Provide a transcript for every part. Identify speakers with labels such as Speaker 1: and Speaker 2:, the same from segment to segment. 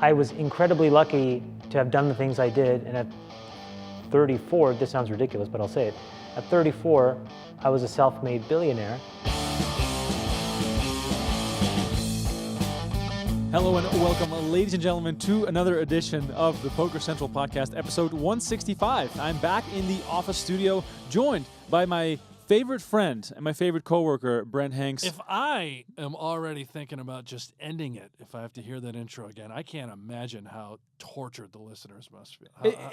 Speaker 1: I was incredibly lucky to have done the things I did, and at 34, this sounds ridiculous, but I'll say it. At 34, I was a self-made billionaire.
Speaker 2: Hello and welcome, ladies and gentlemen, to another edition of the Poker Central Podcast, episode 165. I'm back in the office studio, joined by my favorite friend and my favorite coworker, Brent Hanks.
Speaker 3: If I am already thinking about just ending it, if I have to hear that intro again, I can't imagine how tortured the listeners must feel.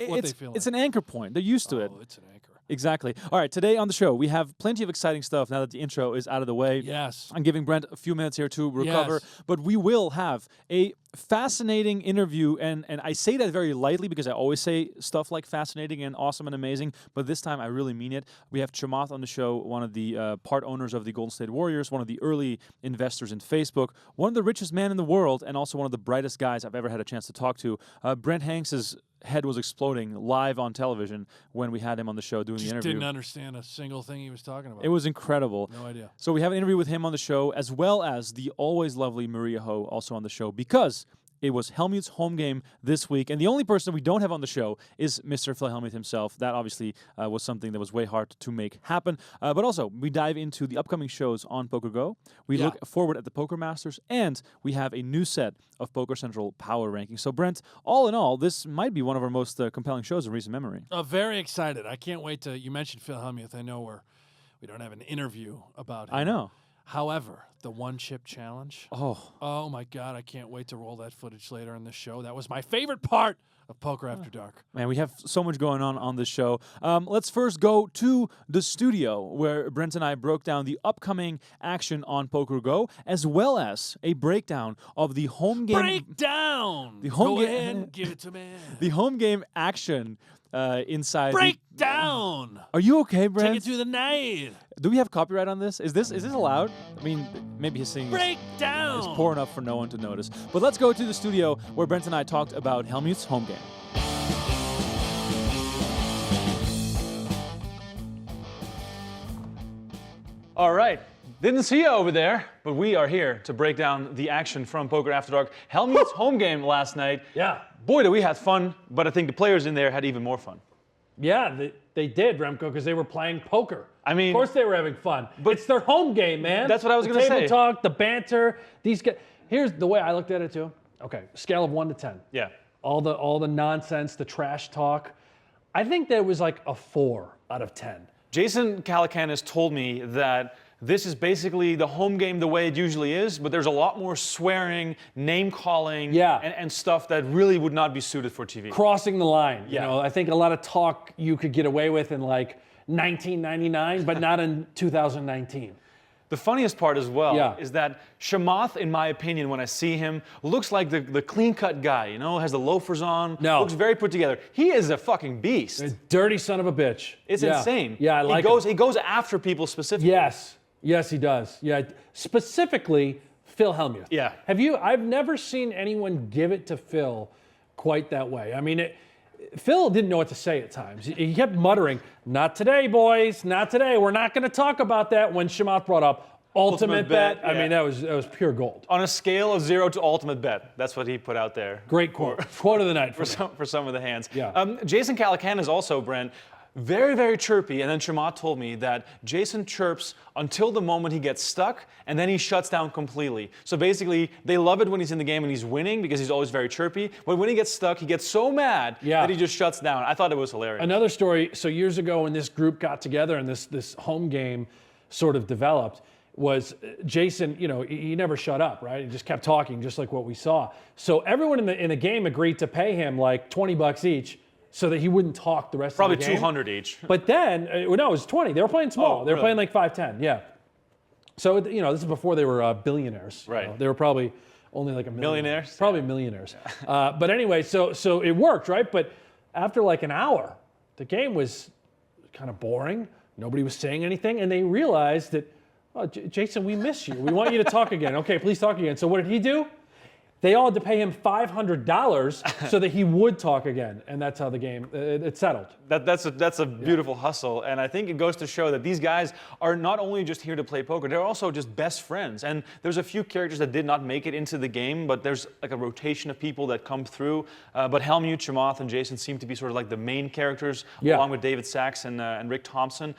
Speaker 3: What they feel like.
Speaker 2: It's an anchor point. They're used to it.
Speaker 3: Oh, it's an anchor.
Speaker 2: Exactly. All right, today on the show, we have plenty of exciting stuff now that the intro is out of the way.
Speaker 3: Yes.
Speaker 2: I'm giving Brent a few minutes here to recover,
Speaker 3: Yes.
Speaker 2: but we will have a fascinating interview, and I say that very lightly because I always say stuff like fascinating and awesome and amazing, but this time I really mean it. We have Chamath on the show, one of the part owners of the Golden State Warriors, one of the early investors in Facebook, one of the richest men in the world, and also one of the brightest guys I've ever had a chance to talk to. Brent Hanks's head was exploding live on television when we had him on the show doing the interview.
Speaker 3: Didn't understand a single thing he was talking about.
Speaker 2: It was incredible.
Speaker 3: No idea.
Speaker 2: So we have an interview with him on the show, as well as the always lovely Maria Ho also on the show, because it was Hellmuth's home game this week, and the only person we don't have on the show is Mr. Phil Hellmuth himself. That obviously was something that was way hard to make happen. But also, we dive into the upcoming shows on PokerGO. We look forward at the Poker Masters, and we have a new set of Poker Central Power Rankings. So, Brent, all in all, this might be one of our most compelling shows in recent memory.
Speaker 3: Very excited. I can't wait to. You mentioned Phil Hellmuth. I know we don't have an interview about him.
Speaker 2: I know.
Speaker 3: However, the one-chip challenge.
Speaker 2: Oh
Speaker 3: my God! I can't wait to roll that footage later in the show. That was my favorite part of Poker After Dark.
Speaker 2: Man, we have so much going on this show. Let's first go to the studio where Brent and I broke down the upcoming action on PokerGO, as well as a breakdown of the home game.
Speaker 3: Breakdown.
Speaker 2: The home
Speaker 3: Go
Speaker 2: game.
Speaker 3: ahead, give it to me.
Speaker 2: The home game action inside.
Speaker 3: Breakdown.
Speaker 2: Are you okay, Brent?
Speaker 3: Take it through the night.
Speaker 2: Do we have copyright on this? Is this allowed? I mean, maybe his singing
Speaker 3: Breakdown.
Speaker 2: is poor enough for no one to notice. But let's go to the studio where Brent and I talked about Hellmuth's home game. All right. Didn't see you over there, but we are here to break down the action from Poker After Dark. Hellmuth's home game last night.
Speaker 4: Yeah.
Speaker 2: Boy, did we have fun, but I think the players in there had even more fun.
Speaker 4: Yeah, they did, Remko, because they were playing poker.
Speaker 2: I mean,
Speaker 4: of course they were having fun. But it's their home game, man.
Speaker 2: That's what I was going to say.
Speaker 4: The table talk, the banter. These guys. Here's the way I looked at it too. Okay, scale of 1 to 10.
Speaker 2: Yeah.
Speaker 4: All the nonsense, the trash talk. I think that was like a 4 out of 10.
Speaker 2: Jason Calacanis told me that this is basically the home game the way it usually is, but there's a lot more swearing, name-calling, and stuff that really would not be suited for TV.
Speaker 4: Crossing the line.
Speaker 2: Yeah.
Speaker 4: You know, I think a lot of talk you could get away with in like 1999, but not in 2019.
Speaker 2: The funniest part as well
Speaker 4: Yeah.
Speaker 2: is that Chamath, in my opinion, when I see him, looks like the clean-cut guy, you know, has the loafers on, looks very put together. He is a fucking beast.
Speaker 4: A dirty son of a bitch.
Speaker 2: It's insane.
Speaker 4: Yeah, I like
Speaker 2: He goes after people specifically.
Speaker 4: Yes, he does. Yeah, specifically Phil Hellmuth.
Speaker 2: Yeah.
Speaker 4: I've never seen anyone give it to Phil quite that way. I mean, Phil didn't know what to say at times. He kept muttering, "Not today, boys, not today. We're not going to talk about that." When Chamath brought up ultimate bet, I mean, that was pure gold.
Speaker 2: On a scale of 0 to ultimate bet, that's what he put out there.
Speaker 4: Great quote. Quote of the night
Speaker 2: for some of the hands.
Speaker 4: Yeah.
Speaker 2: Jason Calacanis also, Brent, very, very chirpy, and then Chamath told me that Jason chirps until the moment he gets stuck, and then he shuts down completely. So basically, they love it when he's in the game and he's winning because he's always very chirpy, but when he gets stuck, he gets so mad that he just shuts down. I thought it was hilarious.
Speaker 4: Another story, so years ago when this group got together and this home game sort of developed, was Jason, you know, he never shut up, right? He just kept talking, just like what we saw. So everyone in the game agreed to pay him like $20 each, so that he wouldn't talk the rest of the game.
Speaker 2: Probably 200 each.
Speaker 4: But then, no, it was 20. They were playing small. They were playing like 5-10, yeah. So, you know, this is before they were billionaires.
Speaker 2: Right.
Speaker 4: You know? They were probably only like a million.
Speaker 2: Millionaires?
Speaker 4: Probably millionaires. But anyway, so it worked, right? But after like an hour, the game was kind of boring. Nobody was saying anything. And they realized that, oh, Jason, we miss you. We want you to talk again. Okay, please talk again. So what did he do? They all had to pay him $500 so that he would talk again, and that's how the game it settled.
Speaker 2: That's a beautiful hustle, and I think it goes to show that these guys are not only just here to play poker, they're also just best friends. And there's a few characters that did not make it into the game, but there's like a rotation of people that come through. But Hellmuth, Chamath, and Jason seem to be sort of like the main characters, along with David Sachs and Rick Thompson.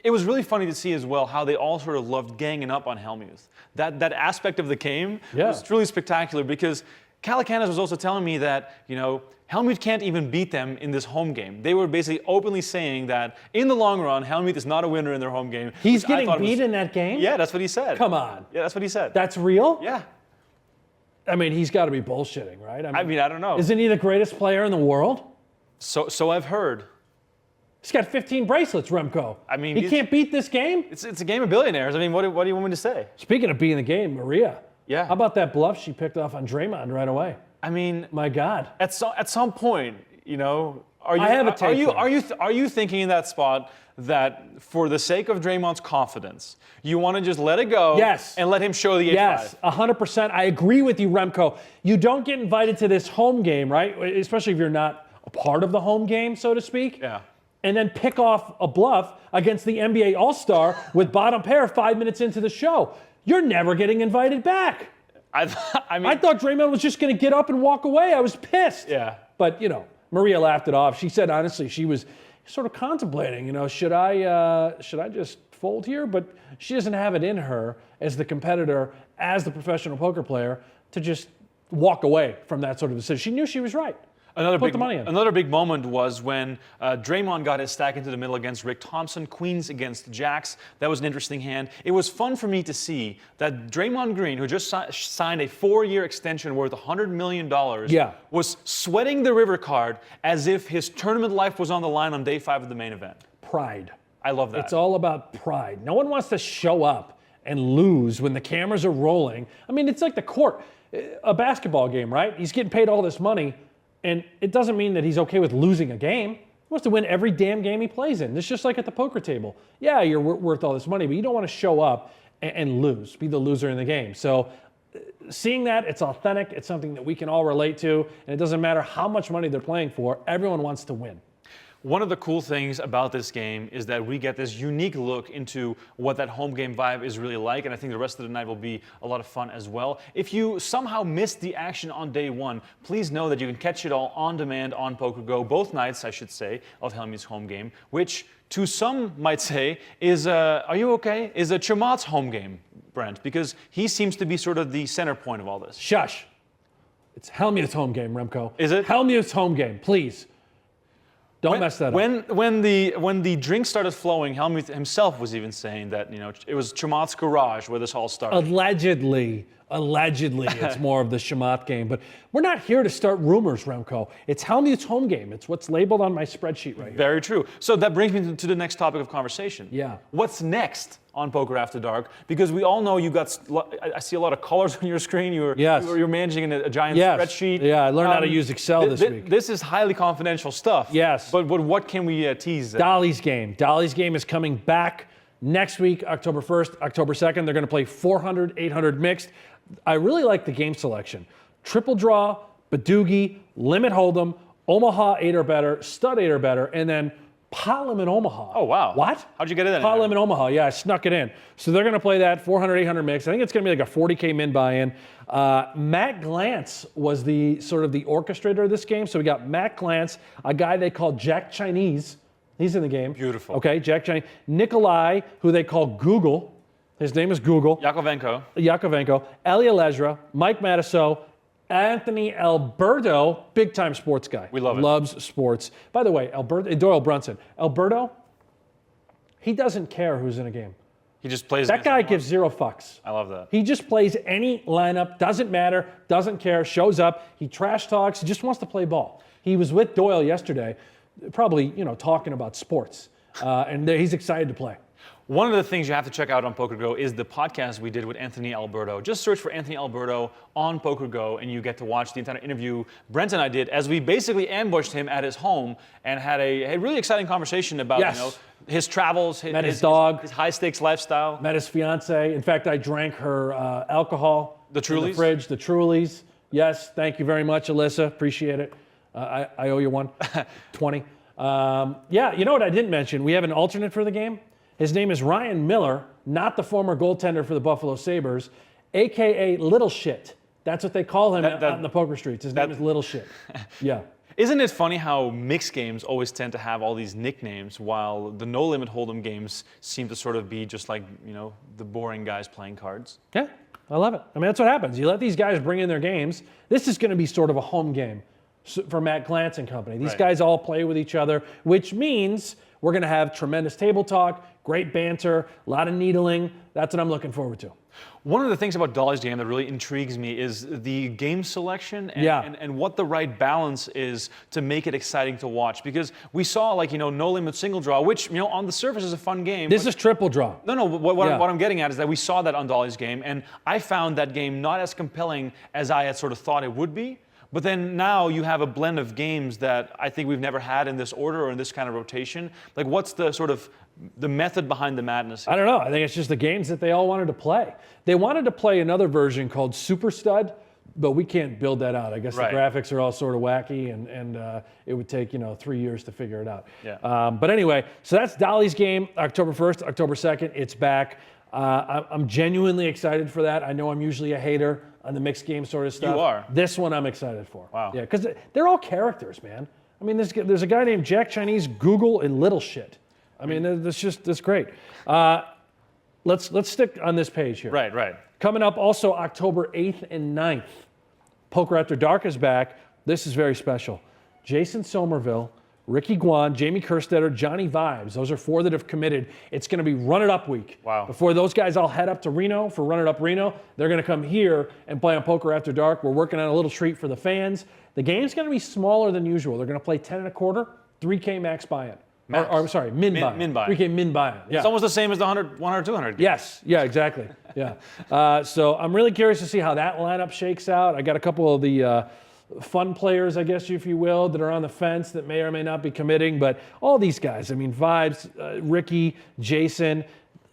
Speaker 2: It was really funny to see as well how they all sort of loved ganging up on Hellmuth. That aspect of the game was truly spectacular, because Calacanis was also telling me that, Hellmuth can't even beat them in this home game. They were basically openly saying that in the long run, Hellmuth is not a winner in their home game.
Speaker 4: He's getting beat in that game?
Speaker 2: Yeah, that's what he said.
Speaker 4: Come on.
Speaker 2: Yeah, that's what he said.
Speaker 4: That's real?
Speaker 2: Yeah.
Speaker 4: I mean, he's got to be bullshitting, right?
Speaker 2: I mean, I don't know.
Speaker 4: Isn't he the greatest player in the world?
Speaker 2: So I've heard.
Speaker 4: He's got 15 bracelets, Remko.
Speaker 2: I mean,
Speaker 4: he can't beat this game?
Speaker 2: It's a game of billionaires. I mean, what do you want me to say?
Speaker 4: Speaking of being the game, Maria.
Speaker 2: Yeah.
Speaker 4: How about that bluff she picked off on Draymond right away?
Speaker 2: I mean,
Speaker 4: my God.
Speaker 2: At some point, are you thinking in that spot that for the sake of Draymond's confidence, you want to just let it go and let him show the H5?
Speaker 4: Yes, 100%. I agree with you, Remko. You don't get invited to this home game, right? Especially if you're not a part of the home game, so to speak.
Speaker 2: Yeah.
Speaker 4: And then pick off a bluff against the NBA All-Star with bottom pair 5 minutes into the show. You're never getting invited back.
Speaker 2: I
Speaker 4: thought Draymond was just going to get up and walk away. I was pissed.
Speaker 2: Yeah.
Speaker 4: But, Maria laughed it off. She said, honestly, she was sort of contemplating, should I just fold here? But she doesn't have it in her as the competitor, as the professional poker player, to just walk away from that sort of decision. She knew she was right.
Speaker 2: Another big moment was when Draymond got his stack into the middle against Rick Thompson, queens against jacks. That was an interesting hand. It was fun for me to see that Draymond Green, who just signed a 4-year extension worth $100 million, was sweating the river card as if his tournament life was on the line on day 5 of the main event.
Speaker 4: Pride.
Speaker 2: I love that.
Speaker 4: It's all about pride. No one wants to show up and lose when the cameras are rolling. I mean, it's like the court, a basketball game, right? He's getting paid all this money. And it doesn't mean that he's okay with losing a game. He wants to win every damn game he plays in. It's just like at the poker table. Yeah, you're worth all this money, but you don't want to show up and lose, be the loser in the game. So seeing that, it's authentic. It's something that we can all relate to. And it doesn't matter how much money they're playing for. Everyone wants to win.
Speaker 2: One of the cool things about this game is that we get this unique look into what that home game vibe is really like, and I think the rest of the night will be a lot of fun as well. If you somehow missed the action on day 1, please know that you can catch it all on demand on PokerGo, both nights, I should say, of Hellmuth's home game, which to some might say is, are you okay? Is a Chamath's home game, Brent, because he seems to be sort of the center point of all this.
Speaker 4: Shush. It's Hellmuth's home game, Remko.
Speaker 2: Is it?
Speaker 4: Hellmuth's home game, please. Don't mess that up.
Speaker 2: When the drink started flowing, Hellmuth himself was even saying that it was Chamath's garage where this all started.
Speaker 4: Allegedly, it's more of the Chamath game. But we're not here to start rumors, Remko. It's Hellmuth's home game. It's what's labeled on my spreadsheet right here.
Speaker 2: Very true. So that brings me to the next topic of conversation.
Speaker 4: Yeah.
Speaker 2: What's next on Poker After Dark? Because we all know I see a lot of colors on your screen. You're managing a giant spreadsheet.
Speaker 4: Yeah, I learned how to use Excel this week.
Speaker 2: This is highly confidential stuff.
Speaker 4: Yes.
Speaker 2: But what can we tease?
Speaker 4: Dolly's game. Dolly's game is coming back next week, October 1st, October 2nd. They're going to play 400, 800 mixed. I really like the game selection. Triple draw, Badoogie, Limit Hold'em, Omaha 8 or better, Stud 8 or better, and then Pot Limit Omaha.
Speaker 2: Oh, wow.
Speaker 4: What?
Speaker 2: How'd you get it in?
Speaker 4: Pot Limit Omaha. Yeah, I snuck it in. So they're going to play that 400, 800 mix. I think it's going to be like a 40K min buy-in. Matt Glantz was the orchestrator of this game. So we got Matt Glantz, a guy they call Jack Chinese. He's in the game.
Speaker 2: Beautiful.
Speaker 4: Okay, Jack Chinese. Nikolai, who they call Google. His name is Google. Yakovenko. Elia Lezra, Mike Matisow, Anthony Alberto, big-time sports guy.
Speaker 2: We love it.
Speaker 4: Loves sports. By the way, Doyle Brunson. Alberto, he doesn't care who's in a game.
Speaker 2: He just plays.
Speaker 4: That guy gives 0 fucks.
Speaker 2: I love that.
Speaker 4: He just plays any lineup, doesn't matter, doesn't care, shows up. He trash talks, he just wants to play ball. He was with Doyle yesterday, probably, talking about sports. And he's excited to play.
Speaker 2: One of the things you have to check out on PokerGo is the podcast we did with Anthony Alberto. Just search for Anthony Alberto on PokerGo and you get to watch the entire interview Brent and I did as we basically ambushed him at his home and had a really exciting conversation about his travels,
Speaker 4: his dog,
Speaker 2: his high-stakes lifestyle.
Speaker 4: Met his fiance. In fact, I drank her alcohol.
Speaker 2: The
Speaker 4: in the
Speaker 2: Trulies?
Speaker 4: fridge, the Trulies. Yes, thank you very much, Alyssa. Appreciate it. I owe you one. 20. Yeah, you know what I didn't mention? We have an alternate for the game. His name is Ryan Miller, not the former goaltender for the Buffalo Sabres, a.k.a. Little Shit. That's what they call him out in the poker streets. His name is Little Shit. Yeah.
Speaker 2: Isn't it funny how mixed games always tend to have all these nicknames, while the no limit hold'em games seem to sort of be just like, the boring guys playing cards?
Speaker 4: Yeah, I love it. I mean, that's what happens. You let these guys bring in their games. This is going to be sort of a home game for Matt Glantz and company. These guys all play with each other, which means we're going to have tremendous table talk, great banter, a lot of needling. That's what I'm looking forward to.
Speaker 2: One of the things about Dolly's game that really intrigues me is the game selection and what the right balance is to make it exciting to watch. Because we saw, no limit single draw, which, on the surface is a fun game.
Speaker 4: This is triple draw.
Speaker 2: No, what I'm getting at is that we saw that on Dolly's game, and I found that game not as compelling as I had sort of thought it would be. But then now you have a blend of games that I think we've never had in this order or in this kind of rotation. Like, what's the sort of the method behind the madness?
Speaker 4: I don't know. I think it's just the games that they all wanted to play. They wanted to play another version called Super Stud, but we can't build that out. I guess the graphics are all sort of wacky, and it would take 3 years to figure it out.
Speaker 2: Yeah.
Speaker 4: But anyway, so that's Dolly's game, October 1st, October 2nd. It's back. I'm genuinely excited for that. I know I'm usually a hater on the mixed game sort of stuff.
Speaker 2: You are.
Speaker 4: This one I'm excited for.
Speaker 2: Wow.
Speaker 4: Yeah, because they're all characters, man. I mean, there's a guy named Jack Chinese, Google, and Little Shit. I mean, that's great. Let's stick on this page here.
Speaker 2: Right.
Speaker 4: Coming up also October 8th and 9th. Poker After Dark is back. This is very special. Jason Somerville, Ricky Guan, Jamie Kerstetter, Johnny Vibes. Those are 4 that have committed. It's going to be Run It Up week.
Speaker 2: Wow.
Speaker 4: Before those guys all head up to Reno for Run It Up Reno, they're going to come here and play on Poker After Dark. We're working on a little treat for the fans. The game's going to be smaller than usual. They're going to play 10 and a quarter, 3K max buy-in. Or sorry, min buy-in.
Speaker 2: Min buy-in.
Speaker 4: 3K min buy-in. Yeah.
Speaker 2: It's almost the same as the 100, 200 game.
Speaker 4: Yes. Yeah, exactly. Yeah. So I'm really curious to see how that lineup shakes out. I got a couple of the fun players, I guess, if you will, that are on the fence that may or may not be committing. But all these guys, I mean, Vibes, Ricky, Jason,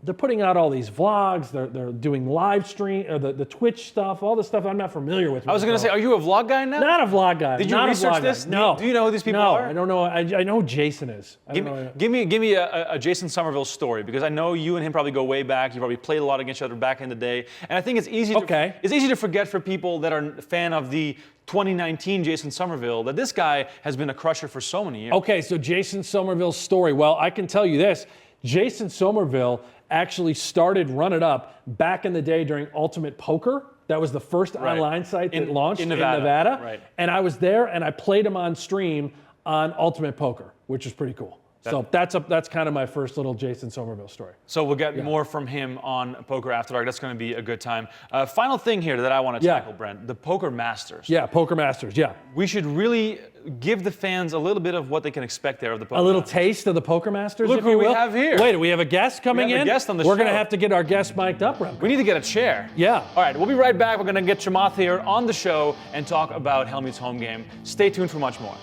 Speaker 4: they're putting out all these vlogs. They're doing live stream, the Twitch stuff, all the stuff I'm not familiar with.
Speaker 2: I was going to say, are you a vlog guy now?
Speaker 4: Not a vlog guy.
Speaker 2: Did you
Speaker 4: not
Speaker 2: research
Speaker 4: a vlog
Speaker 2: this?
Speaker 4: Guy. No.
Speaker 2: Do you know who these people
Speaker 4: no,
Speaker 2: are?
Speaker 4: I don't know. I know who Jason is.
Speaker 2: Give me a Jason Somerville story, because I know you and him probably go way back. You probably played a lot against each other back in the day, and I think it's easy. It's easy to forget for people that are a fan of the 2019 Jason Somerville that this guy has been a crusher for so many years.
Speaker 4: Okay, so Jason Somerville's story. Well, I can tell you this. Jason Somerville actually started Run It Up back in the day during Ultimate Poker. That was the first online site that launched in Nevada.
Speaker 2: Right.
Speaker 4: And I was there and I played him on stream on Ultimate Poker, which was pretty cool. So that's kind of my first little Jason Somerville story.
Speaker 2: So we'll get more from him on Poker After Dark. That's going to be a good time. Final thing here that I want to tackle, Brent, the Poker Masters.
Speaker 4: Yeah, Poker Masters, yeah.
Speaker 2: We should really give the fans a little bit of what they can expect there of the Poker
Speaker 4: A little
Speaker 2: Masters.
Speaker 4: taste of the Poker Masters,
Speaker 2: Look
Speaker 4: if you
Speaker 2: who
Speaker 4: will.
Speaker 2: we have here.
Speaker 4: Wait, we have a guest coming in?
Speaker 2: We have a guest on the
Speaker 4: We're
Speaker 2: show.
Speaker 4: going to have to get our guest mic'd up, Remko.
Speaker 2: We need to get a chair.
Speaker 4: Yeah.
Speaker 2: All right, we'll be right back. We're going to get Chamath here on the show and talk about Hellmuth's home game. Stay tuned for much more.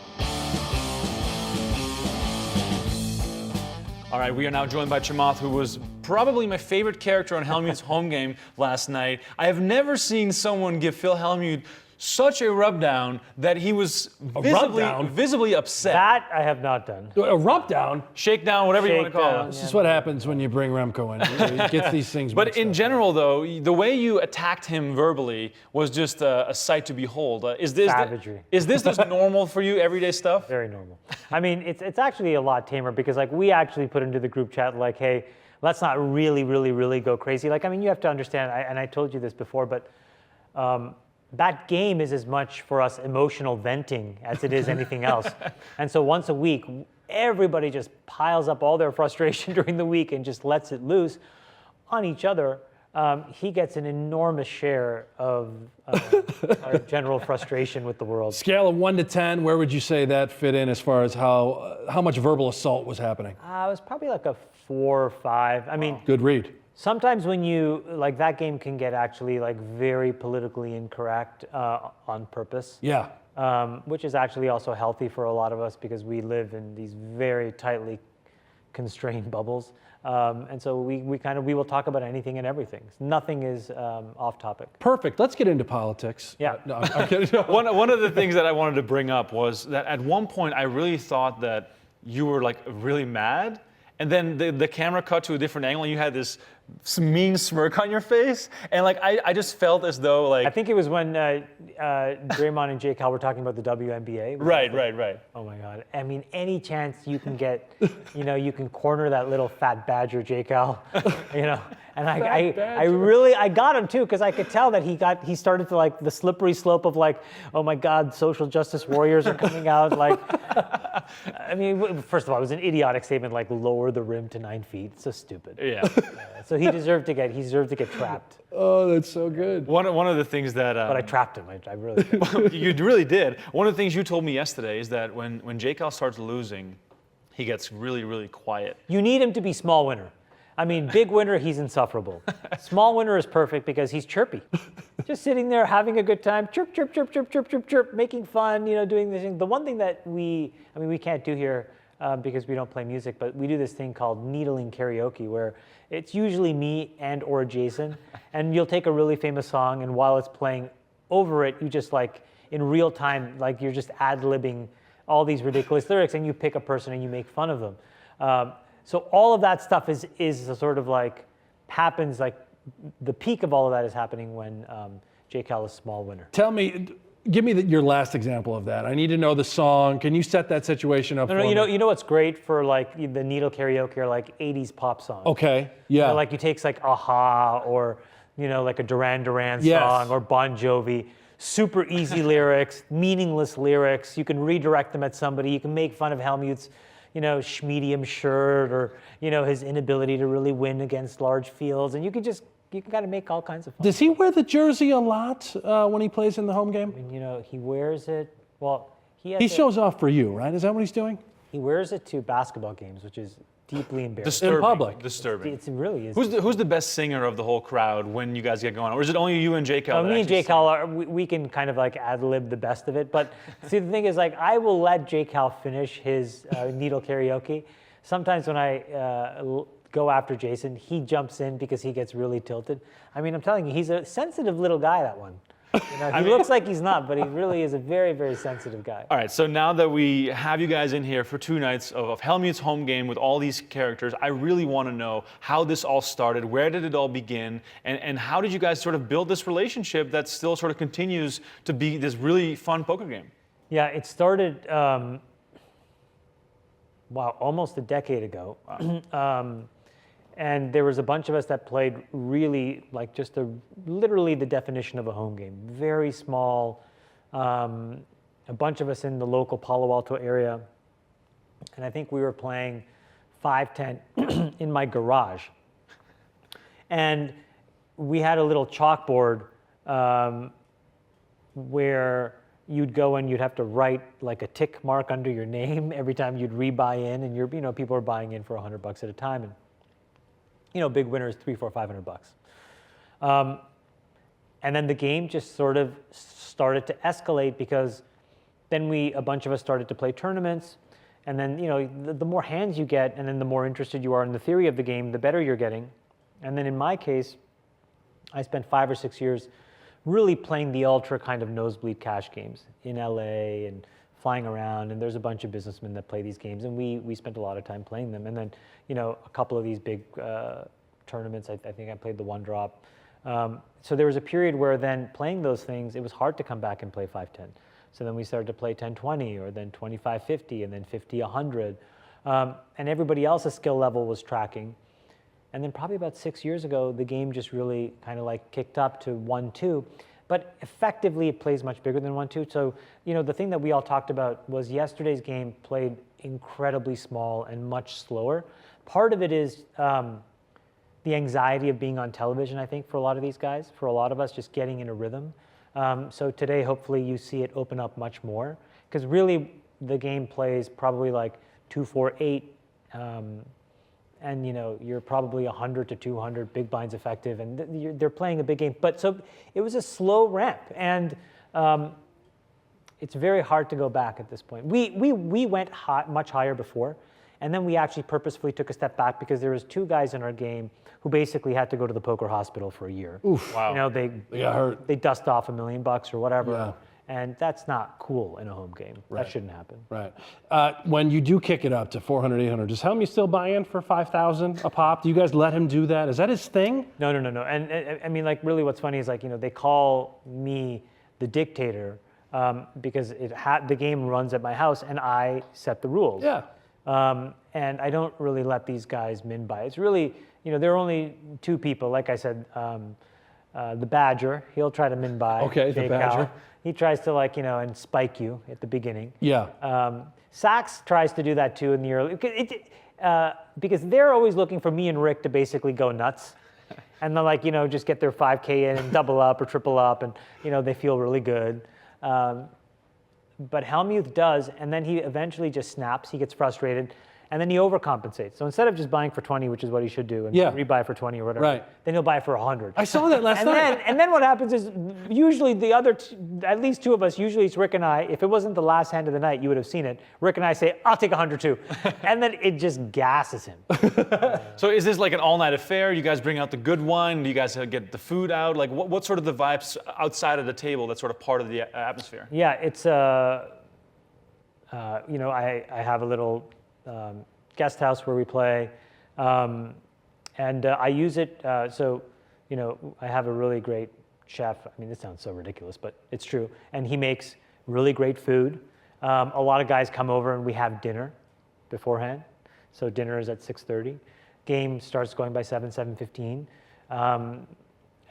Speaker 2: All right, we are now joined by Chamath, who was probably my favorite character on Hellmuth's home game last night. I have never seen someone give Phil Hellmuth such a rubdown that he was visibly upset.
Speaker 1: That I have not done.
Speaker 4: A rubdown?
Speaker 2: Shakedown, whatever you want to call
Speaker 1: Shakedown,
Speaker 2: it.
Speaker 4: This is what happens when you bring Remko in. He gets these things
Speaker 2: But
Speaker 4: mixed
Speaker 2: in
Speaker 4: up.
Speaker 2: general, though, the way you attacked him verbally was just a sight to behold. Is this
Speaker 1: Savagery.
Speaker 2: Is this just normal for you, everyday stuff?
Speaker 1: Very normal. I mean, it's actually a lot tamer because we actually put into the group chat hey, let's not really go crazy. I mean, you have to understand, and I told you this before, but that game is as much for us emotional venting as it is anything else. And so once a week, everybody just piles up all their frustration during the week and just lets it loose on each other. He gets an enormous share of our general frustration with the world.
Speaker 4: Scale of 1 to 10, where would you say that fit in as far as how much verbal assault was happening?
Speaker 1: It was probably a 4 or 5. I mean,
Speaker 4: Good read.
Speaker 1: sometimes when you, that game can get actually very politically incorrect on purpose.
Speaker 4: Yeah.
Speaker 1: Which is actually also healthy for a lot of us because we live in these very tightly constrained bubbles. And so we will talk about anything and everything. Nothing is off topic.
Speaker 4: Perfect. Let's get into politics.
Speaker 1: Yeah.
Speaker 4: No, I'm kidding.
Speaker 2: One of the things that I wanted to bring up was that at one point I really thought that you were like really mad, and then the camera cut to a different angle and you had this mean smirk on your face, and like I just felt as though like
Speaker 1: I think it was when Draymond and Jay Cal were talking about the WNBA.
Speaker 2: right.
Speaker 1: Oh my God. I mean, any chance you can get, you can corner that little fat badger, Jay Cal, and I got him too, because I could tell that he started to like the slippery slope of like, oh my God, social justice warriors are coming out. Like, I mean, first of all, it was an idiotic statement, like lower the rim to 9 feet. It's so stupid.
Speaker 2: Yeah.
Speaker 1: So he deserved to get trapped.
Speaker 4: Oh, that's so good.
Speaker 2: One of the things that
Speaker 1: But I trapped him. I really did.
Speaker 2: you really did. One of the things you told me yesterday is that when Jay Cal starts losing, he gets really, really quiet.
Speaker 1: You need him to be small winner. I mean, big winner, he's insufferable. Small winner is perfect because he's chirpy. Just sitting there having a good time, chirp, chirp, chirp, chirp, chirp, chirp, chirp, making fun, doing this thing. The one thing that we can't do here because we don't play music, but we do this thing called needling karaoke, where it's usually me and or Jason, and you'll take a really famous song, and while it's playing over it, you just like in real time, like you're just ad-libbing all these ridiculous lyrics, and you pick a person and you make fun of them. So all of that stuff is a sort of like happens, like the peak of all of that is happening when Jay Cal is small winner.
Speaker 4: Give me your last example of that. I need to know the song. Can you set that situation up for me?
Speaker 1: You know what's great for like the needle karaoke are like 80s pop songs.
Speaker 4: Okay, yeah.
Speaker 1: So like you take like Aha or like a Duran Duran
Speaker 4: Yes.
Speaker 1: song or Bon Jovi. Super easy lyrics, meaningless lyrics. You can redirect them at somebody. You can make fun of Hellmuth's schmedium shirt or his inability to really win against large fields, and you can kind of make all kinds of fun.
Speaker 4: Does he wear the jersey a lot when he plays in the home game?
Speaker 1: I mean, he wears it. Well,
Speaker 4: He shows off for you, right? Is that what he's doing?
Speaker 1: He wears it to basketball games, which is deeply embarrassing.
Speaker 2: Disturbing.
Speaker 4: In public.
Speaker 2: Disturbing.
Speaker 1: It really is.
Speaker 2: Who's the best singer of the whole crowd when you guys get going? Or is it only you and Jay Cal?
Speaker 1: Me and Jay Cal, we can kind of like ad-lib the best of it. But see, the thing is, like, I will let Jay Cal finish his needle karaoke. Sometimes when I go after Jason, he jumps in because he gets really tilted. I mean, I'm telling you, he's a sensitive little guy, that one. He looks like he's not, but he really is a very, very sensitive guy.
Speaker 2: All right, so now that we have you guys in here for 2 nights of Hellmuth's home game with all these characters, I really want to know how this all started, where did it all begin, and how did you guys sort of build this relationship that still sort of continues to be this really fun poker game?
Speaker 1: Yeah, it started, almost a decade ago. And there was a bunch of us that played really like just literally the definition of a home game. Very small, a bunch of us in the local Palo Alto area. And I think we were playing 5-10 in my garage. And we had a little chalkboard where you'd go and you'd have to write like a tick mark under your name every time you'd rebuy in, and people are buying in for $100 at a time. And big winners, $300, $400, $500. And then the game just sort of started to escalate because then a bunch of us started to play tournaments. And then, the more hands you get and then the more interested you are in the theory of the game, the better you're getting. And then in my case, I spent 5 or 6 years really playing the ultra kind of nosebleed cash games in LA and flying around, and there's a bunch of businessmen that play these games, and we spent a lot of time playing them. And then, a couple of these big tournaments, I think I played the One Drop. So there was a period where then playing those things, it was hard to come back and play 5-10. So then we started to play 10-20, or then 25-50, and then 50-100. And everybody else's skill level was tracking. And then probably about 6 years ago, the game just really kind of like kicked up to 1-2. But effectively, it plays much bigger than 1-2. So, the thing that we all talked about was yesterday's game played incredibly small and much slower. Part of it is the anxiety of being on television, I think, for a lot of these guys, for a lot of us, just getting in a rhythm. So today, hopefully, you see it open up much more. Because really, the game plays probably like 2-4-8. And you're probably 100 to 200 big blinds effective, and they're playing a big game. But so it was a slow ramp, and it's very hard to go back at this point. We went much higher before, And then we actually purposefully took a step back because there was 2 guys in our game who basically had to go to the poker hospital for a year.
Speaker 4: Oof.
Speaker 2: Wow.
Speaker 1: You know,
Speaker 4: They got hurt.
Speaker 1: they dust off $1 million or whatever.
Speaker 4: Yeah.
Speaker 1: And that's not cool in a home game.
Speaker 4: Right.
Speaker 1: That shouldn't happen.
Speaker 4: Right. When you do kick it up to 400, 800, does Helmuth still buy in for 5,000 a pop? Do you guys let him do that? Is that his thing?
Speaker 1: No. And I mean, like, really what's funny is, like, you know, they call me the dictator because the game runs at my house and I set the rules.
Speaker 4: Yeah.
Speaker 1: And I don't really let these guys min buy. It's really, you know, there are only 2 people. Like I said, the Badger, he'll try to min buy.
Speaker 4: Okay, the
Speaker 1: Jay
Speaker 4: Badger.
Speaker 1: Cal. He tries to, like, you know, and spike you at the beginning.
Speaker 4: Yeah.
Speaker 1: Sachs tries to do that too in the early, because they're always looking for me and Rick to basically go nuts. And then, like, you know, just get their 5K in and double up or triple up, and, you know, they feel really good. But Hellmuth does, and then he eventually just snaps, he gets frustrated, and then he overcompensates. So instead of just buying for 20, which is what he should do, and rebuy for 20 or whatever,
Speaker 4: Right.
Speaker 1: then he'll buy for 100.
Speaker 4: I saw that last night.
Speaker 1: And then what happens is, usually the other, at least 2 of us, usually it's Rick and I, if it wasn't the last hand of the night, you would have seen it. Rick and I say, I'll take 100 too. And then it just gasses him.
Speaker 2: So is this like an all-night affair? You guys bring out the good wine? Do you guys get the food out? Like, what's sort of the vibes outside of the table that's sort of part of the atmosphere?
Speaker 1: Yeah, it's, you know, I have a little guest house where we play, and I use it, so, you know, I have a really great chef. I mean, this sounds so ridiculous, but it's true. And he makes really great food. A lot of guys come over and we have dinner beforehand. So dinner is at 6:30. Game starts going by 7:15. And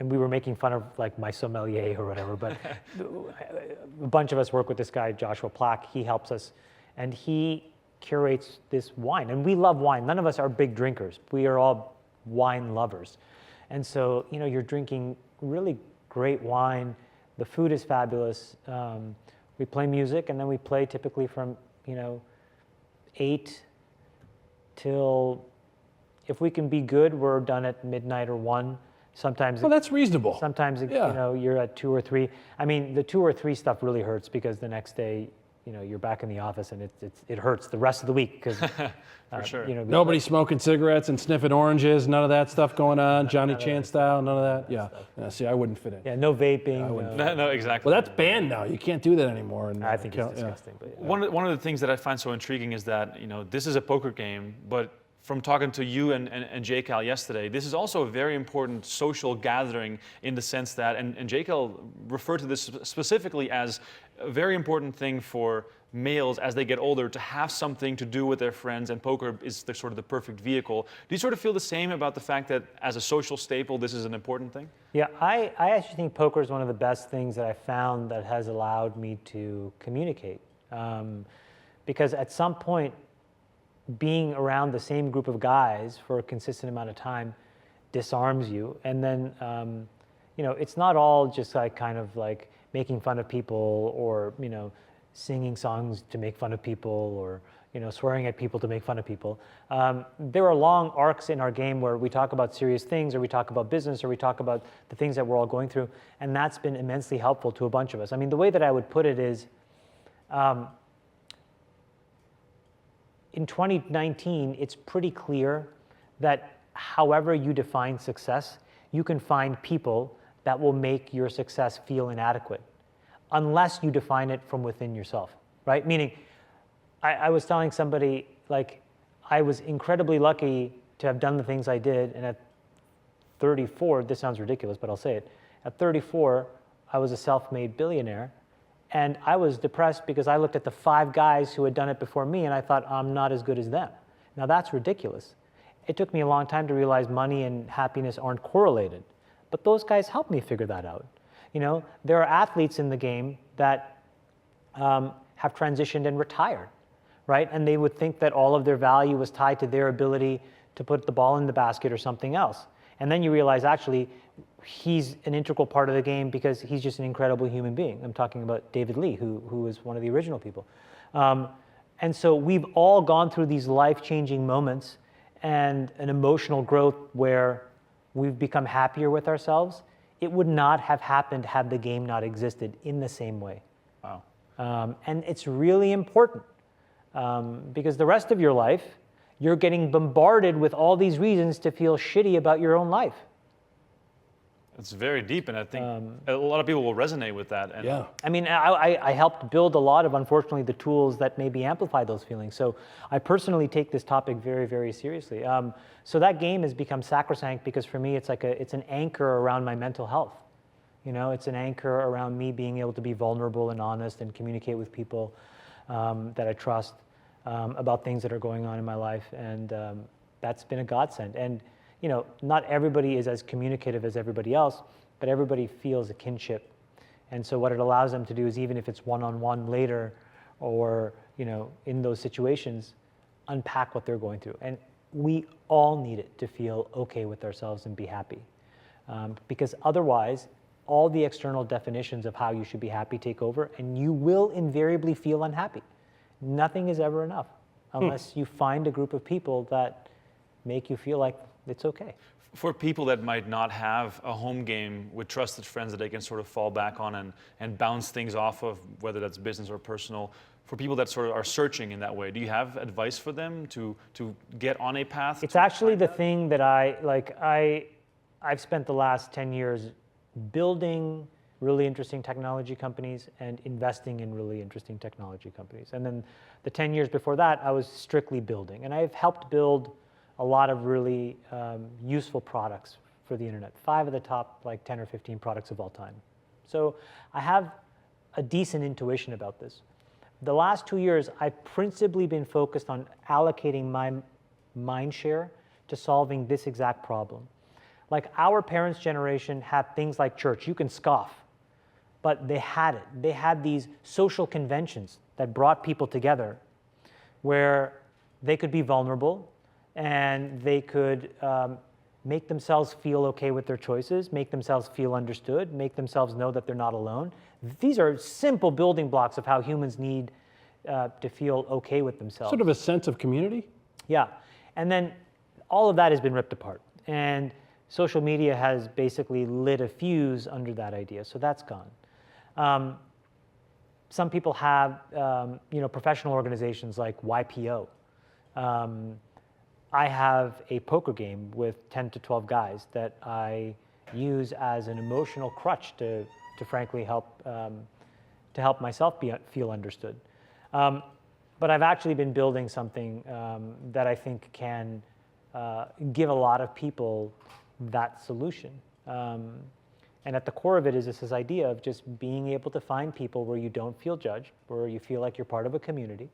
Speaker 1: we were making fun of, like, my sommelier or whatever, but a bunch of us work with this guy, Joshua Plack. He helps us, and he curates this wine. And we love wine. None of us are big drinkers. We are all wine lovers. And so, you know, you're drinking really great wine. The food is fabulous. We play music, and then we play typically from, you know, 8 till, if we can be good, we're done at midnight or 1. Sometimes,
Speaker 4: Well, that's reasonable.
Speaker 1: sometimes
Speaker 4: Yeah.
Speaker 1: you know, you're at 2 or 3. I mean, the 2 or 3 stuff really hurts because the next day, you know, you're back in the office and it hurts the rest of the week because
Speaker 2: For sure.
Speaker 1: you know,
Speaker 4: Nobody smoking cigarettes and sniffing oranges, none of that stuff going on. Johnny Chan style, none of that. Yeah. See, I wouldn't fit in.
Speaker 1: yeah, no vaping.
Speaker 2: No, exactly.
Speaker 4: Well, that's banned now. You can't do that anymore. And
Speaker 1: I think it's
Speaker 4: yeah.
Speaker 1: disgusting. But yeah.
Speaker 2: One of the things that I find so intriguing is that, you know, this is a poker game, but from talking to you and J. Cal yesterday, this is also a very important social gathering in the sense that, and J. Cal referred to this specifically as a very important thing for males as they get older to have something to do with their friends, and poker is the sort of the perfect vehicle. Do you sort of feel the same about the fact that as a social staple, this is an important thing?
Speaker 1: Yeah, I actually think poker is one of the best things that I found that has allowed me to communicate. Because at some point, being around the same group of guys for a consistent amount of time disarms you. And then, you know, it's not all just like kind of like making fun of people or, you know, singing songs to make fun of people or, you know, swearing at people to make fun of people. There are long arcs in our game where we talk about serious things or we talk about business or we talk about the things that we're all going through. And that's been immensely helpful to a bunch of us. I mean, the way that I would put it is, in 2019, it's pretty clear that however you define success, you can find people that will make your success feel inadequate, unless you define it from within yourself, right? Meaning, I was telling somebody, like, I was incredibly lucky to have done the things I did, and at 34, this sounds ridiculous, but I'll say it, at 34, I was a self-made billionaire. And I was depressed because I looked at the 5 guys who had done it before me and I thought, I'm not as good as them. Now that's ridiculous. It took me a long time to realize money and happiness aren't correlated. But those guys helped me figure that out. You know, there are athletes in the game that have transitioned and retired, right? And they would think that all of their value was tied to their ability to put the ball in the basket or something else. And then you realize, actually, he's an integral part of the game because he's just an incredible human being. I'm talking about David Lee, who was one of the original people. And so we've all gone through these life-changing moments and an emotional growth where we've become happier with ourselves. It would not have happened had the game not existed in the same way.
Speaker 2: Wow.
Speaker 1: And it's really important because the rest of your life, you're getting bombarded with all these reasons to feel shitty about your own life.
Speaker 2: It's very deep, and I think a lot of people will resonate with that. And
Speaker 4: Yeah.
Speaker 1: I mean, I helped build a lot of, unfortunately, the tools that maybe amplify those feelings. So I personally take this topic very, very seriously. So that game has become sacrosanct because for me, it's an anchor around my mental health. You know, it's an anchor around me being able to be vulnerable and honest and communicate with people that I trust about things that are going on in my life. And that's been a godsend. And you know, not everybody is as communicative as everybody else, but everybody feels a kinship. And so what it allows them to do is, even if it's one-on-one later or, you know, in those situations, unpack what they're going through. And we all need it to feel okay with ourselves and be happy. Because otherwise, all the external definitions of how you should be happy take over, and you will invariably feel unhappy. Nothing is ever enough unless you find a group of people that make you feel like it's okay.
Speaker 2: For people that might not have a home game with trusted friends that they can sort of fall back on and bounce things off of, whether that's business or personal, for people that sort of are searching in that way, do you have advice for them to get on a path?
Speaker 1: It's actually the thing that I've spent the last 10 years building really interesting technology companies and investing in really interesting technology companies. And then the 10 years before that, I was strictly building. And I've helped build a lot of really useful products for the internet. 5 of the top 10 or 15 products of all time. So I have a decent intuition about this. The last 2 years, I've principally been focused on allocating my mind share to solving this exact problem. Like our parents' generation had things like church. You can scoff, but they had it. They had these social conventions that brought people together where they could be vulnerable, and they could make themselves feel okay with their choices, make themselves feel understood, make themselves know that they're not alone. These are simple building blocks of how humans need to feel okay with themselves.
Speaker 4: Sort of a sense of community?
Speaker 1: Yeah. And then all of that has been ripped apart. And social media has basically lit a fuse under that idea. So that's gone. Some people have professional organizations like YPO. I have a poker game with 10 to 12 guys that I use as an emotional crutch to frankly help myself feel understood. But I've actually been building something that I think can give a lot of people that solution. And at the core of it is this idea of just being able to find people where you don't feel judged, where you feel like you're part of a community,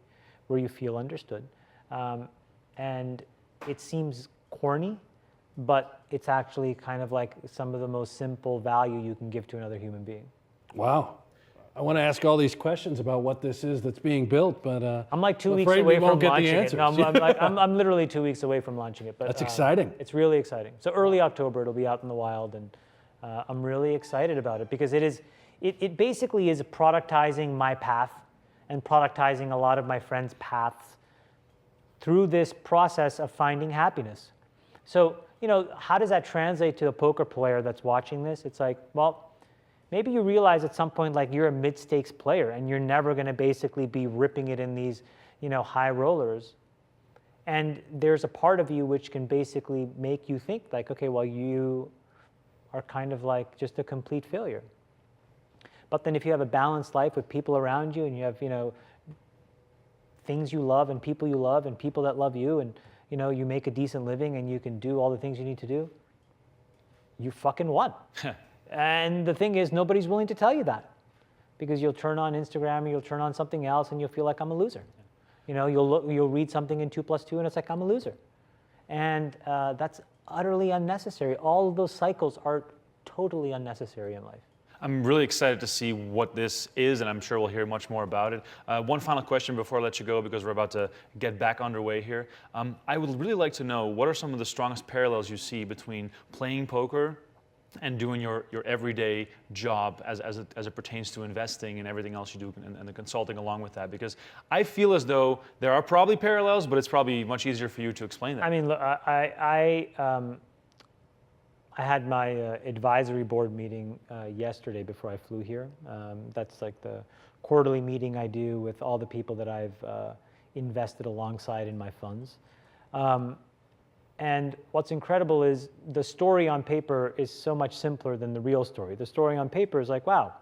Speaker 1: where you feel understood. And it seems corny, but it's actually kind of like some of the most simple value you can give to another human being.
Speaker 4: Wow. I want to ask all these questions about what this is that's being built, but
Speaker 1: I'm like 2
Speaker 4: I'm
Speaker 1: weeks
Speaker 4: afraid
Speaker 1: away
Speaker 4: we won't
Speaker 1: from
Speaker 4: get the
Speaker 1: launching it.
Speaker 4: answers.
Speaker 1: No, I'm literally 2 weeks away from launching it. But
Speaker 4: That's exciting.
Speaker 1: It's really exciting. So early October, it'll be out in the wild, and I'm really excited about it because it basically is productizing my path and productizing a lot of my friends' paths through this process of finding happiness. So, how does that translate to a poker player that's watching this? It's like, well, maybe you realize at some point like you're a mid-stakes player and you're never going to basically be ripping it in these, high rollers. And there's a part of you which can basically make you think like, okay, well, you are kind of like just a complete failure. But then if you have a balanced life with people around you and you have, things you love and people that love you, and you make a decent living and you can do all the things you need to do, you fucking won. And the thing is, nobody's willing to tell you that, because you'll turn on Instagram or you'll turn on something else and you'll feel like I'm a loser. You'll read something in 2 + 2 and it's like I'm a loser. And that's utterly unnecessary. All of those cycles are totally unnecessary in life.
Speaker 2: I'm really excited to see what this is, and I'm sure we'll hear much more about it. One final question before I let you go, because we're about to get back underway here. I would really like to know, what are some of the strongest parallels you see between playing poker and doing your everyday job as it pertains to investing and everything else you do, and the consulting along with that? Because I feel as though there are probably parallels, but it's probably much easier for you to explain that.
Speaker 1: I mean, look, I had my advisory board meeting yesterday before I flew here. That's like the quarterly meeting I do with all the people that I've invested alongside in my funds. And what's incredible is the story on paper is so much simpler than the real story. The story on paper is like, wow,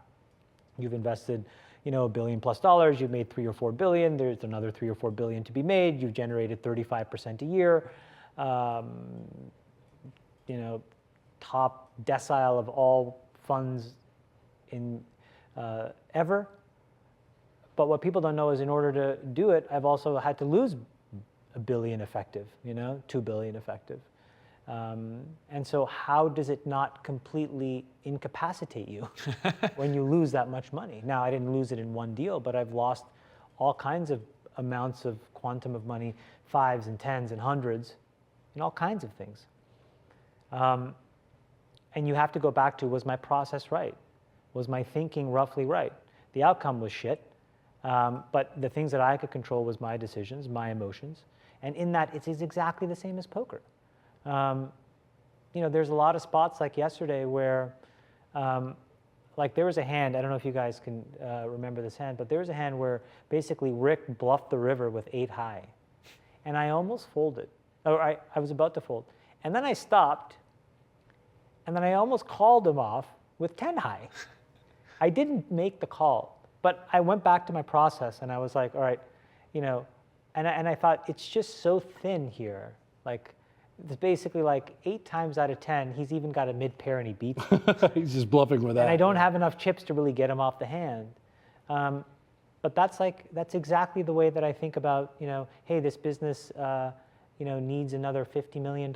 Speaker 1: you've invested, $1 billion plus, you've made 3 or 4 billion, there's another 3 or 4 billion to be made, you've generated 35% a year, top decile of all funds in ever. But what people don't know is in order to do it, I've also had to lose $1 billion effective, $2 billion effective. And so how does it not completely incapacitate you when you lose that much money? Now, I didn't lose it in one deal, but I've lost all kinds of amounts of quantum of money, 5s and 10s and 100s, and all kinds of things. And you have to go back to, was my process right? Was my thinking roughly right? The outcome was shit, but the things that I could control was my decisions, my emotions. And in that, it is exactly the same as poker. There's a lot of spots like yesterday where, like there was a hand, I don't know if you guys can remember this hand, but there was a hand where basically Rick bluffed the river with 8 high. And I almost folded, or I was about to fold. And then I stopped, and then I almost called him off with 10 high. I didn't make the call, but I went back to my process and I was like, all right, and I thought it's just so thin here. Like, it's basically like 8 times out of 10, he's even got a mid pair and he beats me.
Speaker 4: He's just bluffing with that.
Speaker 1: And I don't have enough chips to really get him off the hand. But that's exactly the way that I think about, hey, this business, needs another $50 million.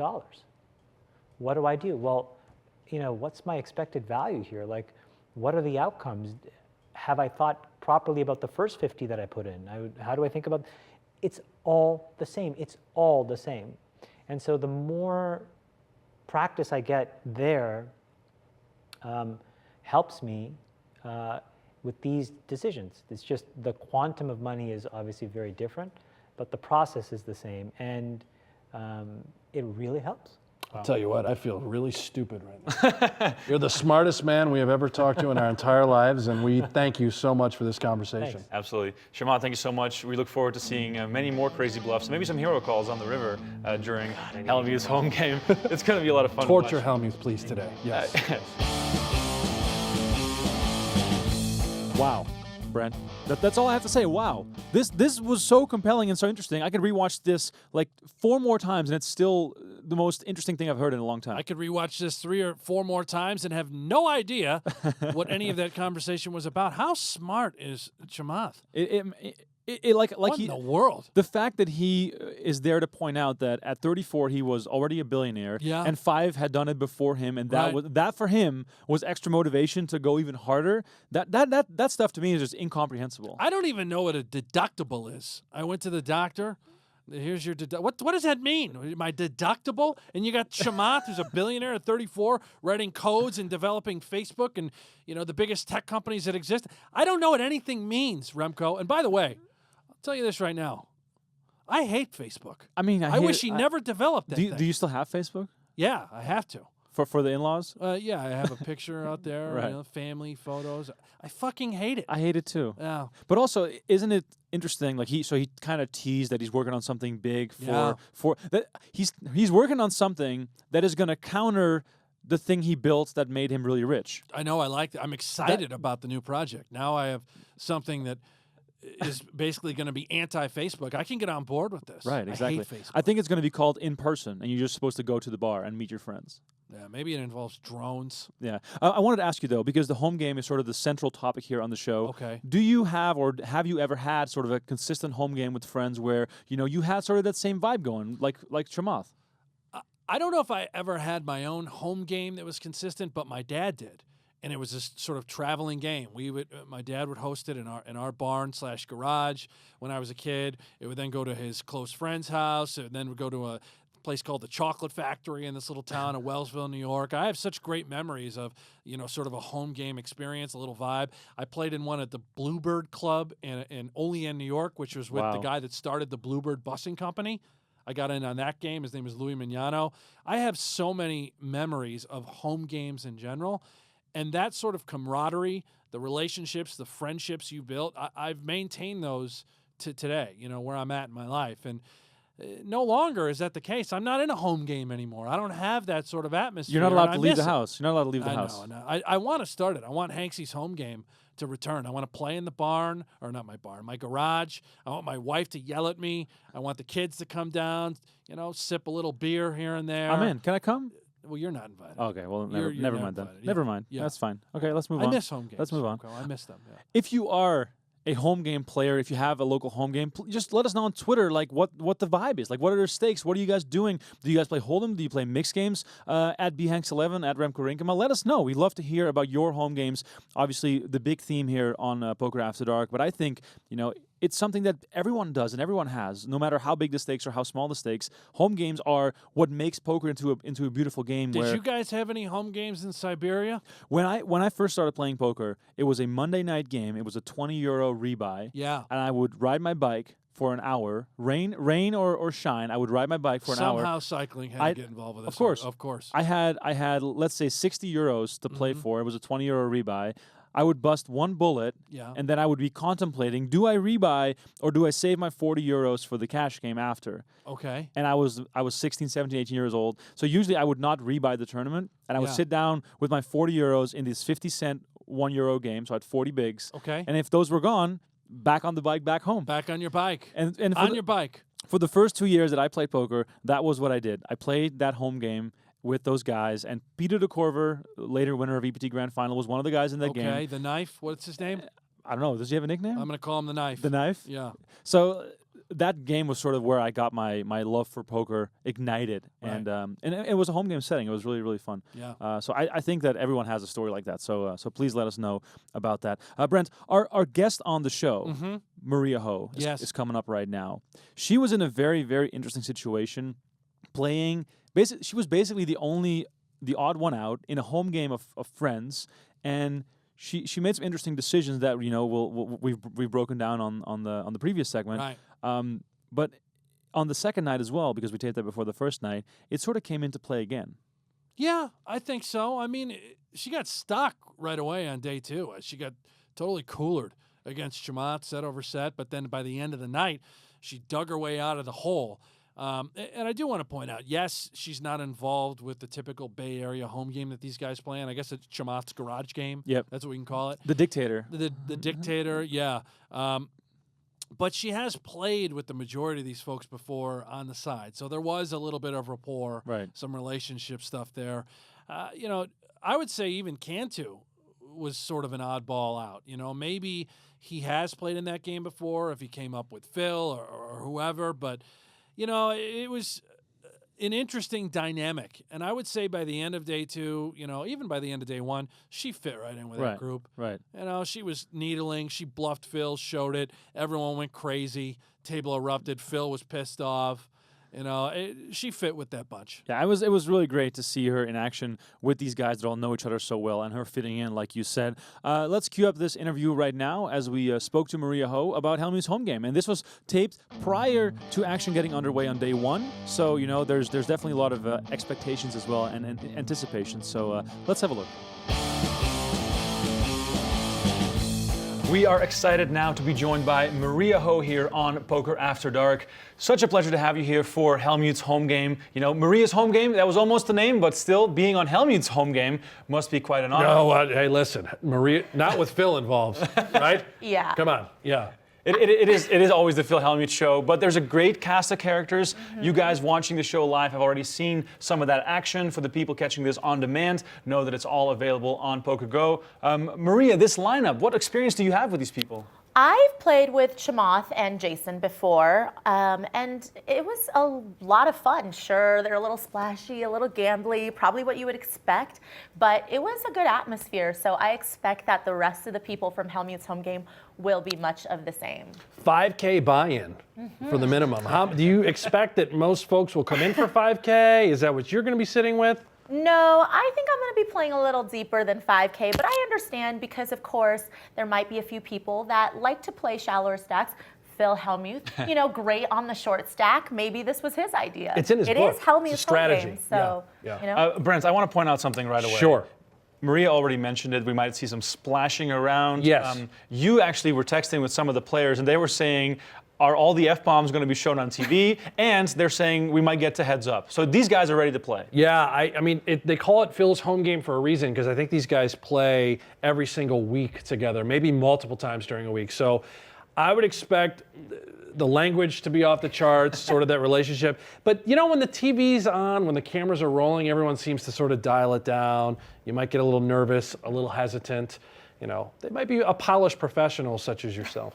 Speaker 1: What do I do? Well, what's my expected value here? Like, what are the outcomes? Have I thought properly about the first 50 that I put in? How do I think about? It's all the same. It's all the same. And so the more practice I get there helps me with these decisions. It's just the quantum of money is obviously very different, but the process is the same, and it really helps.
Speaker 4: I'll tell you what, I feel really stupid right now. You're the smartest man we have ever talked to in our entire lives, and we thank you so much for this conversation.
Speaker 1: Thanks.
Speaker 2: Absolutely. Chamath, thank you so much. We look forward to seeing many more crazy bluffs, maybe some hero calls on the river during Hellmuth's home game. It's going to be a lot of fun.
Speaker 4: Torture Hellmuth, please, today. Yes.
Speaker 2: Wow, Brent. That's all I have to say. Wow. This was so compelling and so interesting. I could rewatch this like 4 more times, and it's still the most interesting thing I've heard in a long time.
Speaker 3: I could rewatch this 3 or 4 more times and have no idea what any of that conversation was about. How smart is Chamath? What in the world?
Speaker 2: The fact that he is there to point out that at 34 he was already a billionaire, and 5 had done it before him, and that for him was extra motivation to go even harder. That stuff to me is just incomprehensible.
Speaker 3: I don't even know what a deductible is. I went to the doctor. Here's your what does that mean? My deductible? And you got Chamath, who's a billionaire at 34, writing codes and developing Facebook and the biggest tech companies that exist. I don't know what anything means, Remko. And by the way, I'll tell you this right now. I hate Facebook.
Speaker 2: I mean,
Speaker 3: I wish he never developed that thing.
Speaker 2: Do you still have Facebook?
Speaker 3: Yeah, I have to.
Speaker 2: For the in-laws?
Speaker 3: Yeah, I have a picture out there,
Speaker 2: Right.
Speaker 3: Family photos. I fucking hate it.
Speaker 2: I hate it too.
Speaker 3: Yeah.
Speaker 2: But also, isn't it interesting? Like he kind of teased that he's working on something big for that. He's working on something that is going to counter the thing he built that made him really rich.
Speaker 3: I know. I like it. I'm excited about the new project. Now I have something that is basically going to be anti-Facebook. I can get on board with this.
Speaker 2: Right, exactly.
Speaker 3: I hate Facebook.
Speaker 2: I think it's going to be called In Person, and you're just supposed to go to the bar and meet your friends.
Speaker 3: Yeah, maybe it involves drones.
Speaker 2: Yeah. I wanted to ask you, though, because the home game is sort of the central topic here on the show.
Speaker 3: Okay.
Speaker 2: Do you have, or have you ever had sort of a consistent home game with friends where, you had sort of that same vibe going, like Chamath?
Speaker 3: I don't know if I ever had my own home game that was consistent, but my dad did. And it was this sort of traveling game. My dad would host it in our barn/garage when I was a kid. It would then go to his close friend's house. It then would go to a place called the Chocolate Factory in this little town of Wellsville, New York. I have such great memories of, sort of a home game experience, a little vibe. I played in one at the Bluebird Club in Olean, New York, which was with the guy that started the Bluebird Busing Company. I got in on that game. His name is Louis Mignano. I have so many memories of home games in general. And that sort of camaraderie, the relationships, the friendships you built, I've maintained those to today, where I'm at in my life. And no longer is that the case. I'm not in a home game anymore. I don't have that sort of atmosphere.
Speaker 2: You're not allowed
Speaker 3: and
Speaker 2: to
Speaker 3: I
Speaker 2: leave
Speaker 3: miss
Speaker 2: the
Speaker 3: it.
Speaker 2: house. You're not allowed to leave the
Speaker 3: I
Speaker 2: house.
Speaker 3: know. I want to start it. I want Hanksy's home game to return. I want to play in the barn, or not my barn, my garage. I want my wife to yell at me. I want the kids to come down, sip a little beer here and there.
Speaker 2: I'm in. Can I come?
Speaker 3: Well, you're not invited.
Speaker 2: Okay, well,
Speaker 3: You're
Speaker 2: never mind then.
Speaker 3: invited,
Speaker 2: Never
Speaker 3: yeah.
Speaker 2: mind.
Speaker 3: Yeah.
Speaker 2: That's fine. Okay, let's move on.
Speaker 3: I miss home games.
Speaker 2: Let's move on.
Speaker 3: Remko. I miss them. Yeah.
Speaker 2: If you are a home game player, if you have a local home game, just let us know on Twitter, like what the vibe is. Like, what are their stakes? What are you guys doing? Do you guys play Hold'em? Do you play mixed games? At bhanks11, at Remko Rinkema. Let us know. We'd love to hear about your home games. Obviously, the big theme here on Poker After Dark, but I think, it's something that everyone does and everyone has, no matter how big the stakes or how small the stakes. Home games are what makes poker into a beautiful game.
Speaker 3: Did you guys have any home games in Siberia?
Speaker 2: When I first started playing poker, it was a Monday night game. It was a €20 rebuy.
Speaker 3: Yeah.
Speaker 2: And I would ride my bike for an hour, rain or shine. I would ride my bike for an hour.
Speaker 3: Somehow cycling had to get involved with this.
Speaker 2: Of course.
Speaker 3: Of course.
Speaker 2: I had let's say €60 to play for. It was a €20 rebuy. I would bust one bullet,
Speaker 3: Yeah.
Speaker 2: and then I would be contemplating, do I rebuy or do I save my €40 for the cash game after?
Speaker 3: Okay.
Speaker 2: And I was 16, 17, 18 years old. So usually I would not rebuy the tournament, and I would
Speaker 3: Yeah.
Speaker 2: sit down with my €40 in this 50-cent €1 game, so I had 40 bigs.
Speaker 3: Okay.
Speaker 2: And if those were gone, back on the bike, back home.
Speaker 3: Back on your bike.
Speaker 2: And for
Speaker 3: On
Speaker 2: the-
Speaker 3: your bike.
Speaker 2: for the first 2 years that I played poker, that was what I did. I played that home game with those guys, and Peter de Korver, later winner of EPT Grand Final, was one of the guys in that game.
Speaker 3: Okay. The Knife. What's his name?
Speaker 2: I don't know. Does he have a nickname?
Speaker 3: I'm going to call him the Knife.
Speaker 2: The Knife?
Speaker 3: Yeah.
Speaker 2: So that game was sort of where I got my love for poker ignited,
Speaker 3: Right.
Speaker 2: and it was a home game setting. It was really, really fun.
Speaker 3: Yeah.
Speaker 2: So I think that everyone has a story like that. So please let us know about that. Brent, our guest on the show, Maria Ho,
Speaker 3: Yes.
Speaker 2: is coming up right now. She was in a very, very interesting situation, playing. She was basically the odd one out in a home game of friends, and she made some interesting decisions that we've broken down on the previous segment.
Speaker 3: Right.
Speaker 2: But on the second night as well, because we taped that before the first night, it sort of came into play again.
Speaker 3: Yeah, I think so. I mean, she got stuck right away on day two. She got totally coolered against Chamath, set over set, but then by the end of the night, she dug her way out of the hole. And I do want to point out, yes, she's not involved with the typical Bay Area home game that these guys play in. I guess it's Chamath's garage game.
Speaker 2: Yep.
Speaker 3: That's what we can call it.
Speaker 2: The dictator.
Speaker 3: The dictator, yeah. But she has played with the majority of these folks before on the side. So there was a little bit of rapport,
Speaker 2: Right.
Speaker 3: some relationship stuff there. I would say even Cantu was sort of an oddball out. Maybe he has played in that game before if he came up with Phil or whoever, but it was an interesting dynamic. And I would say by the end of day two, even by the end of day one, she fit right in with that group.
Speaker 2: Right.
Speaker 3: She was needling. She bluffed Phil, showed it. Everyone went crazy. Table erupted. Phil was pissed off. She fit with that bunch.
Speaker 2: Yeah, it was really great to see her in action with these guys that all know each other so well, and her fitting in, like you said. Let's cue up this interview right now as we spoke to Maria Ho about Hellmuth's home game, and this was taped prior to action getting underway on day one. So there's definitely a lot of expectations as well and anticipation. So let's have a look. We are excited now to be joined by Maria Ho here on Poker After Dark. Such a pleasure to have you here for Hellmuth's home game. Maria's home game, that was almost the name, but still being on Hellmuth's home game must be quite an honor.
Speaker 4: No, hey, listen, Maria, not with Phil involved, right?
Speaker 5: Yeah.
Speaker 4: Come on, yeah.
Speaker 2: It is always the Phil Hellmuth show, but there's a great cast of characters. You guys watching the show live have already seen some of that action. For the people catching this on demand, know that it's all available on PokerGO. Maria, this lineup, what experience do you have with these people?
Speaker 5: I've played with Chamath and Jason before, and it was a lot of fun. Sure, they're a little splashy, a little gambly, probably what you would expect, but it was a good atmosphere, so I expect that the rest of the people from Hellmuth's home game will be much of the same.
Speaker 4: 5K buy-in for the minimum. How do you expect that most folks will come in for 5K? Is that what you're going to be sitting with?
Speaker 5: No, I think I'm going to be playing a little deeper than 5K, but I understand because, of course, there might be a few people that like to play shallower stacks. Phil Hellmuth, great on the short stack. Maybe this was his idea.
Speaker 4: It's in his book.
Speaker 5: It is Hellmuth's
Speaker 4: It's a strategy.
Speaker 5: home game, so,
Speaker 4: Yeah.
Speaker 2: Brent, I want to point out something right away.
Speaker 4: Sure.
Speaker 2: Maria already mentioned it. We might see some splashing around.
Speaker 4: Yes.
Speaker 2: You actually were texting with some of the players, and they were saying, are all the F-bombs going to be shown on TV? And they're saying we might get to heads up. So these guys are ready to play.
Speaker 4: Yeah, I mean, they call it Phil's home game for a reason, because I think these guys play every single week together, maybe multiple times during a week. So I would expect the language to be off the charts, sort of that relationship. But when the TV's on, when the cameras are rolling, everyone seems to sort of dial it down. You might get a little nervous, a little hesitant. They might be a polished professional such as yourself.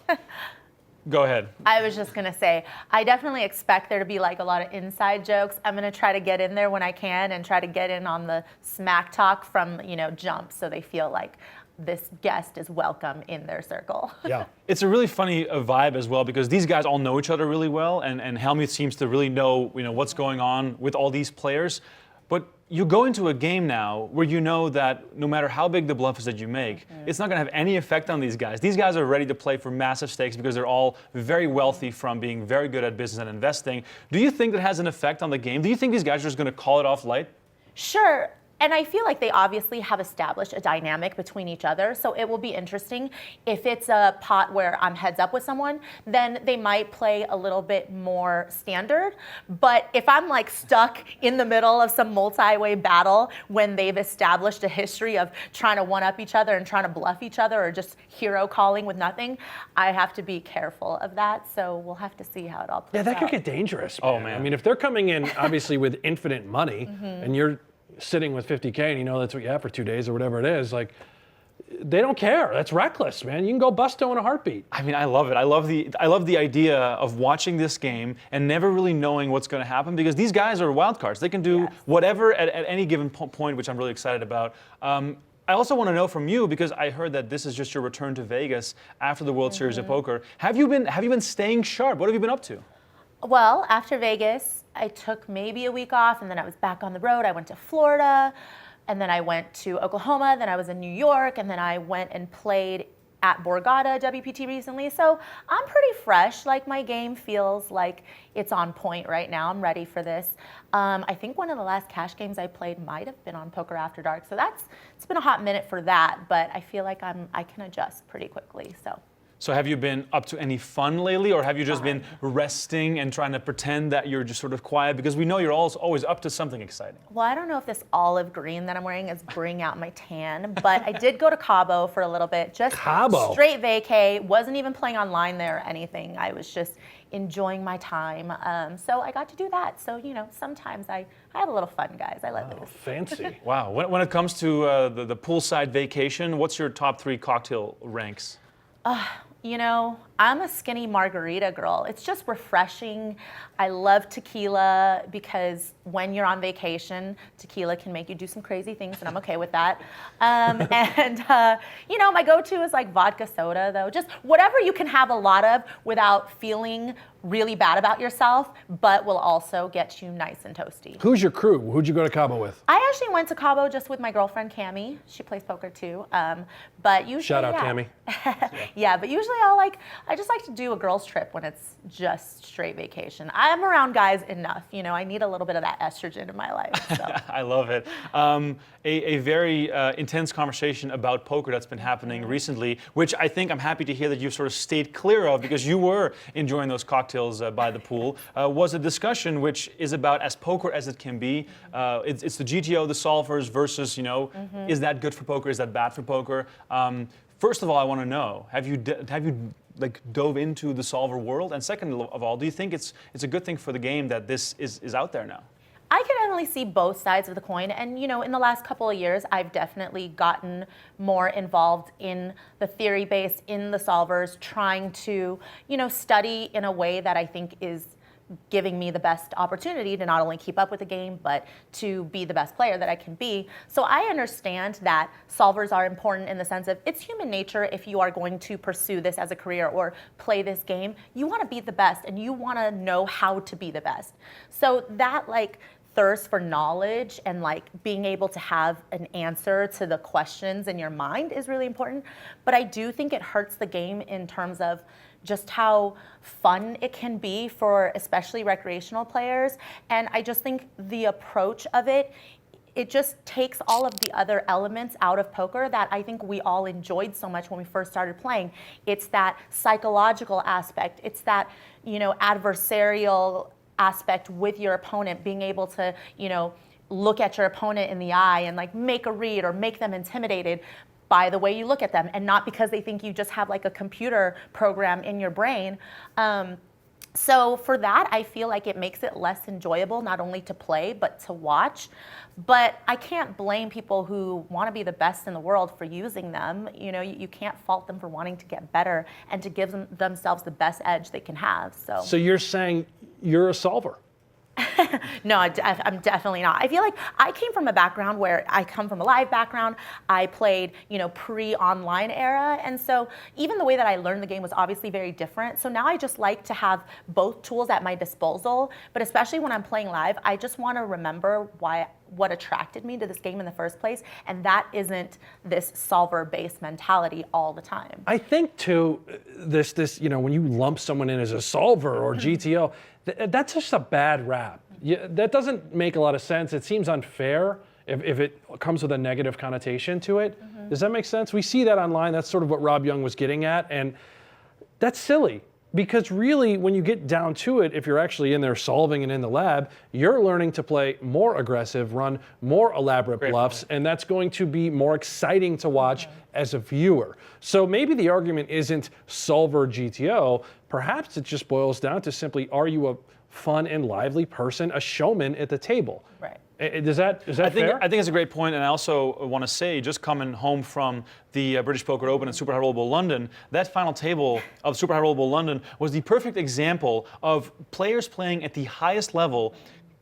Speaker 2: Go ahead.
Speaker 5: I was just going to say, I definitely expect there to be like a lot of inside jokes. I'm going to try to get in there when I can and try to get in on the smack talk from, jump, so they feel like this guest is welcome in their circle.
Speaker 4: Yeah.
Speaker 2: It's a really funny vibe as well, because these guys all know each other really well, and Hellmuth seems to really know, what's going on with all these players. But you go into a game now where you know that no matter how big the bluff is that you make, it's not going to have any effect on these guys. These guys are ready to play for massive stakes because they're all very wealthy from being very good at business and investing. Do you think that has an effect on the game? Do you think these guys are just going to call it off light?
Speaker 5: Sure. And I feel like they obviously have established a dynamic between each other. So it will be interesting. If it's a pot where I'm heads up with someone, then they might play a little bit more standard. But if I'm like stuck in the middle of some multi-way battle when they've established a history of trying to one-up each other and trying to bluff each other, or just hero calling with nothing, I have to be careful of that. So we'll have to see how it all plays out.
Speaker 4: Yeah, that could get dangerous, man.
Speaker 2: Oh, man.
Speaker 4: I mean, if they're coming in, obviously, with infinite money, and you're sitting with 50K and that's what you have for 2 days or whatever it is, like, they don't care. That's reckless, man. You can go busto in a heartbeat.
Speaker 2: I mean, I love it. I love the idea of watching this game and never really knowing what's going to happen, because these guys are wild cards. They can do whatever at any given point, which I'm really excited about. I also want to know from you, because I heard that this is just your return to Vegas after the World Series of Poker. Have you been staying sharp? What have you been up to?
Speaker 5: Well, after Vegas, I took maybe a week off, and then I was back on the road. I went to Florida, and then I went to Oklahoma, then I was in New York, and then I went and played at Borgata WPT recently. So I'm pretty fresh. Like, my game feels like it's on point right now. I'm ready for this. I think one of the last cash games I played might have been on Poker After Dark. So it's been a hot minute for that, but I feel like I can adjust pretty quickly.
Speaker 2: So have you been up to any fun lately, or have you just been resting and trying to pretend that you're just sort of quiet? Because we know you're always up to something exciting.
Speaker 5: Well, I don't know if this olive green that I'm wearing is bringing out my tan, but I did go to Cabo for a little bit. Just
Speaker 4: Cabo?
Speaker 5: Straight vacay. Wasn't even playing online there or anything. I was just enjoying my time. So I got to do that. So, sometimes I have a little fun, guys. I let loose.
Speaker 4: Fancy.
Speaker 2: Wow. When it comes to the poolside vacation, what's your top 3 cocktail ranks?
Speaker 5: I'm a skinny margarita girl. It's just refreshing. I love tequila, because when you're on vacation, tequila can make you do some crazy things, and I'm okay with that. My go-to is like vodka soda, though. Just whatever you can have a lot of without feeling really bad about yourself, but will also get you nice and toasty.
Speaker 4: Who's your crew? Who'd you go to Cabo with?
Speaker 5: I actually went to Cabo just with my girlfriend, Cammie. She plays poker too. But usually,
Speaker 4: Shout out, Cammie.
Speaker 5: Yeah, but usually I just like to do a girls' trip when it's just straight vacation. I'm around guys enough. I need a little bit of that estrogen in my life. So.
Speaker 2: I love it. A very intense conversation about poker that's been happening recently, which I think I'm happy to hear that you've sort of stayed clear of, because you were enjoying those cocktails by the pool, was a discussion which is about as poker as it can be. It's the GTO, the solvers versus, is that good for poker? Is that bad for poker? First of all, I want to know, have you dove into the solver world? And second of all, do you think it's a good thing for the game that this is out there now?
Speaker 5: I can definitely see both sides of the coin. And, in the last couple of years, I've definitely gotten more involved in the theory base, in the solvers, trying to, study in a way that I think is giving me the best opportunity to not only keep up with the game, but to be the best player that I can be. So I understand that solvers are important in the sense of it's human nature. If you are going to pursue this as a career or play this game, you want to be the best, and you want to know how to be the best. So that thirst for knowledge and being able to have an answer to the questions in your mind is really important. But I do think it hurts the game in terms of just how fun it can be for especially recreational players. And I just think the approach of it it just takes all of the other elements out of poker that I think we all enjoyed so much when we first started playing. It's that psychological aspect. It's that, adversarial aspect with your opponent, being able to, look at your opponent in the eye and like make a read or make them intimidated by the way you look at them, and not because they think you just have like a computer program in your brain. So for that, I feel like it makes it less enjoyable, not only to play, but to watch. But I can't blame people who want to be the best in the world for using them. You can't fault them for wanting to get better and to give themselves the best edge they can have.
Speaker 4: So you're saying you're a solver?
Speaker 5: No, I'm definitely not. I feel like I came from a background where I come from a live background. I played, pre-online era. And so even the way that I learned the game was obviously very different. So now I just like to have both tools at my disposal. But especially when I'm playing live, I just want to remember what attracted me to this game in the first place. And that isn't this solver-based mentality all the time.
Speaker 4: I think too, this when you lump someone in as a solver or GTO, that's just a bad rap. That doesn't make a lot of sense. It seems unfair if it comes with a negative connotation to it. Does that make sense? We see that online. That's sort of what Rob Young was getting at. And that's silly. Because really, when you get down to it, if you're actually in there solving and in the lab, you're learning to play more aggressive, run more elaborate bluffs, and that's going to be more exciting to watch as a viewer. So maybe the argument isn't solver GTO. Perhaps it just boils down to simply, are you a fun and lively person, a showman at the table?
Speaker 5: Right.
Speaker 4: Is that fair?
Speaker 2: I think it's a great point, and I also want to say, just coming home from the British Poker Open and Super High Rollable London, that final table of Super High Rollable London was the perfect example of players playing at the highest level,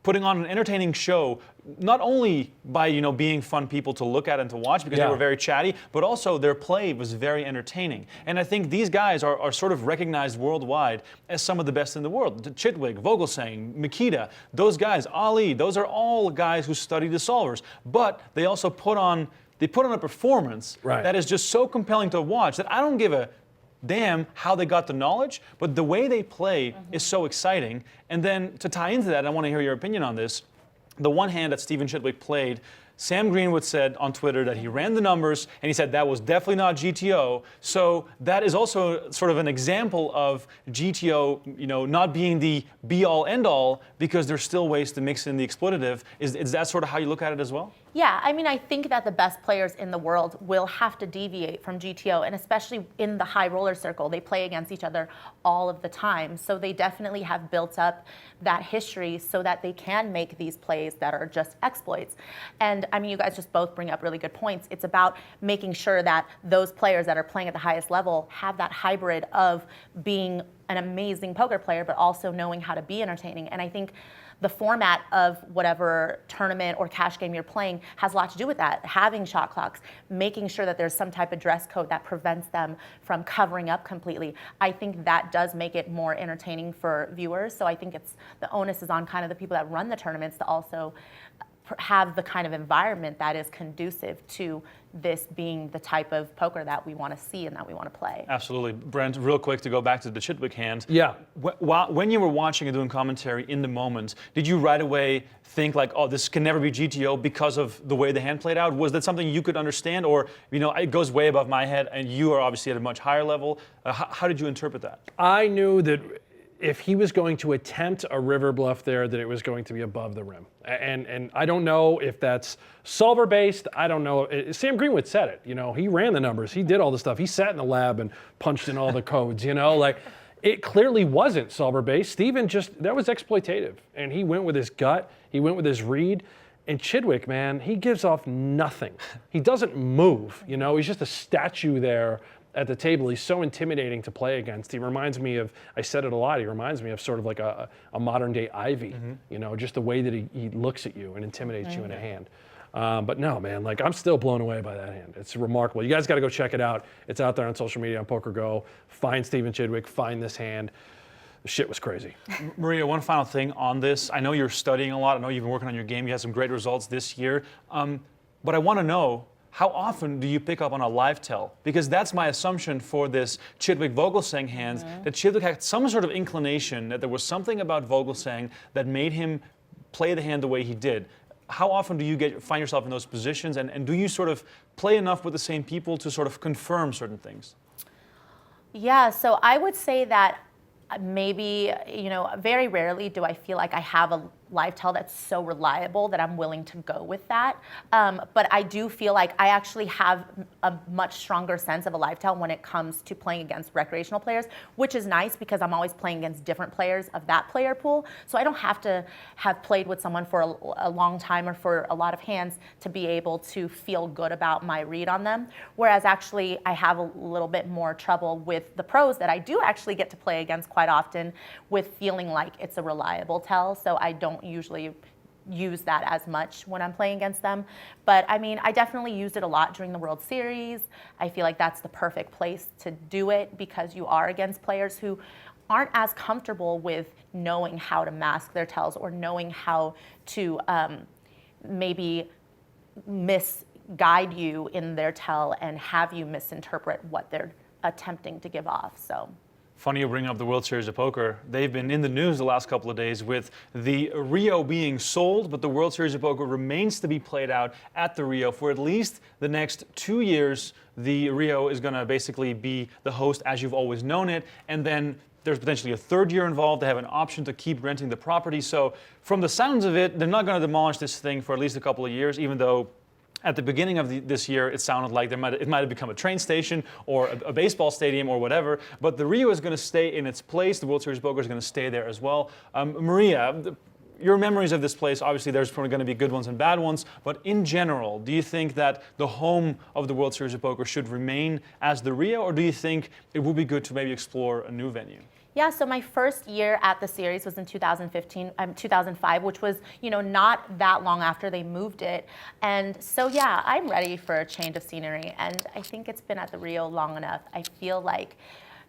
Speaker 2: putting on an entertaining show, not only by being fun people to look at and to watch because they were very chatty, but also their play was very entertaining. And I think these guys are sort of recognized worldwide as some of the best in the world. Chitwick, Vogelsang, Mikita, those guys, Ali, those are all guys who study the solvers. But they also put on a performance that is just so compelling to watch that I don't give a damn how they got the knowledge, but the way they play is so exciting. And then to tie into that, I want to hear your opinion on this. The one hand that Stephen Chitwick played, Sam Greenwood said on Twitter that he ran the numbers and he said that was definitely not GTO. So that is also sort of an example of GTO, not being the be-all, end-all, because there's still ways to mix in the exploitative. Is that sort of how you look at it as well?
Speaker 5: Yeah, I mean, I think that the best players in the world will have to deviate from GTO, and especially in the high roller circle, they play against each other all of the time. So they definitely have built up that history so that they can make these plays that are just exploits. And I mean, you guys just both bring up really good points. It's about making sure that those players that are playing at the highest level have that hybrid of being an amazing poker player, but also knowing how to be entertaining. And I think the format of whatever tournament or cash game you're playing has a lot to do with that. Having shot clocks, making sure that there's some type of dress code that prevents them from covering up completely. I think that does make it more entertaining for viewers. So I think the onus is on kind of the people that run the tournaments to also have the kind of environment that is conducive to this being the type of poker that we want to see and that we want to play.
Speaker 2: Absolutely. Brent, real quick to go back to the Chitwick hand.
Speaker 4: Yeah.
Speaker 2: When you were watching and doing commentary in the moment, did you right away think like, oh, this can never be GTO because of the way the hand played out? Was that something you could understand, or it goes way above my head and you are obviously at a much higher level? How did you interpret that?
Speaker 4: I knew that if he was going to attempt a river bluff there, that it was going to be above the rim. And I don't know if that's solver based. I don't know. Sam Greenwood said it. He ran the numbers. He did all the stuff. He sat in the lab and punched in all the codes. It clearly wasn't solver based. Steven that was exploitative. And he went with his gut. He went with his read. And Chitwick, man, he gives off nothing. He doesn't move. He's just a statue there at the table. He's so intimidating to play against. He reminds me of, I said it a lot, he reminds me of sort of like a modern day Ivy, just the way that he looks at you and intimidates you in a hand. But no, man, I'm still blown away by that hand. It's remarkable. You guys got to go check it out. It's out there on social media on PokerGO. Find Stephen Chitwick, find this hand. The shit was crazy.
Speaker 2: Maria, one final thing on this. I know you're studying a lot. I know you've been working on your game. You had some great results this year. But I want to know, how often do you pick up on a live tell? Because that's my assumption for this Chitwick-Vogelsang hand, that Chitwick had some sort of inclination that there was something about Vogelsang that made him play the hand the way he did. how often do you find yourself in those positions, and do you sort of play enough with the same people to sort of confirm certain things?
Speaker 5: Yeah, so I would say that maybe, very rarely do I feel like I have a live tell that's so reliable that I'm willing to go with that. But I do feel like I actually have a much stronger sense of a live tell when it comes to playing against recreational players, which is nice because I'm always playing against different players of that player pool. So I don't have to have played with someone for a long time or for a lot of hands to be able to feel good about my read on them. Whereas actually I have a little bit more trouble with the pros that I do actually get to play against quite often with feeling like it's a reliable tell. So I don't usually use that as much when I'm playing against them. But I mean, I definitely used it a lot during the World Series. I feel like that's the perfect place to do it because you are against players who aren't as comfortable with knowing how to mask their tells or knowing how to maybe misguide you in their tell and have you misinterpret what they're attempting to give off. So.
Speaker 2: Funny you bring up the World Series of Poker. They've been in the news the last couple of days with the Rio being sold, but the World Series of Poker remains to be played out at the Rio for at least the next 2 years. The Rio is going to basically be the host as you've always known it, and then there's potentially a third year involved. They have an option to keep renting the property. So from the sounds of it, they're not going to demolish this thing for at least a couple of years, even though at the beginning of this year, it sounded like it might have become a train station or a baseball stadium or whatever. But the Rio is going to stay in its place. The World Series of Poker is going to stay there as well. Maria, your memories of this place, obviously there's probably going to be good ones and bad ones. But in general, do you think that the home of the World Series of Poker should remain as the Rio? Or do you think it would be good to maybe explore a new venue?
Speaker 5: Yeah, so my first year at the series was in 2005, which was, not that long after they moved it. And so, yeah, I'm ready for a change of scenery. And I think it's been at the Rio long enough. I feel like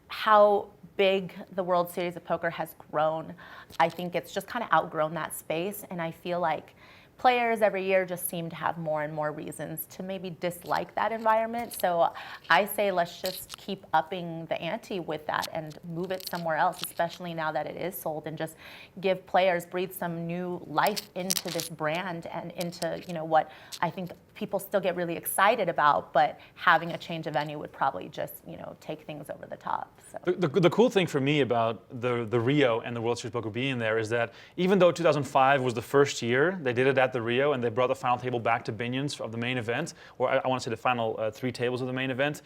Speaker 5: how big the World Series of Poker has grown, I think it's just kind of outgrown that space. And I feel like players every year just seem to have more and more reasons to maybe dislike that environment. So I say let's just keep upping the ante with that and move it somewhere else, especially now that it is sold, and just give players, breathe some new life into this brand and into, what I think people still get really excited about, but having a change of venue would probably just, take things over the top. So.
Speaker 2: The cool thing for me about the Rio and the World Series of Poker being there is that even though 2005 was the first year they did it at the Rio and they brought the final table back to Binion's of the main event, or I want to say the final 3 tables of the main event,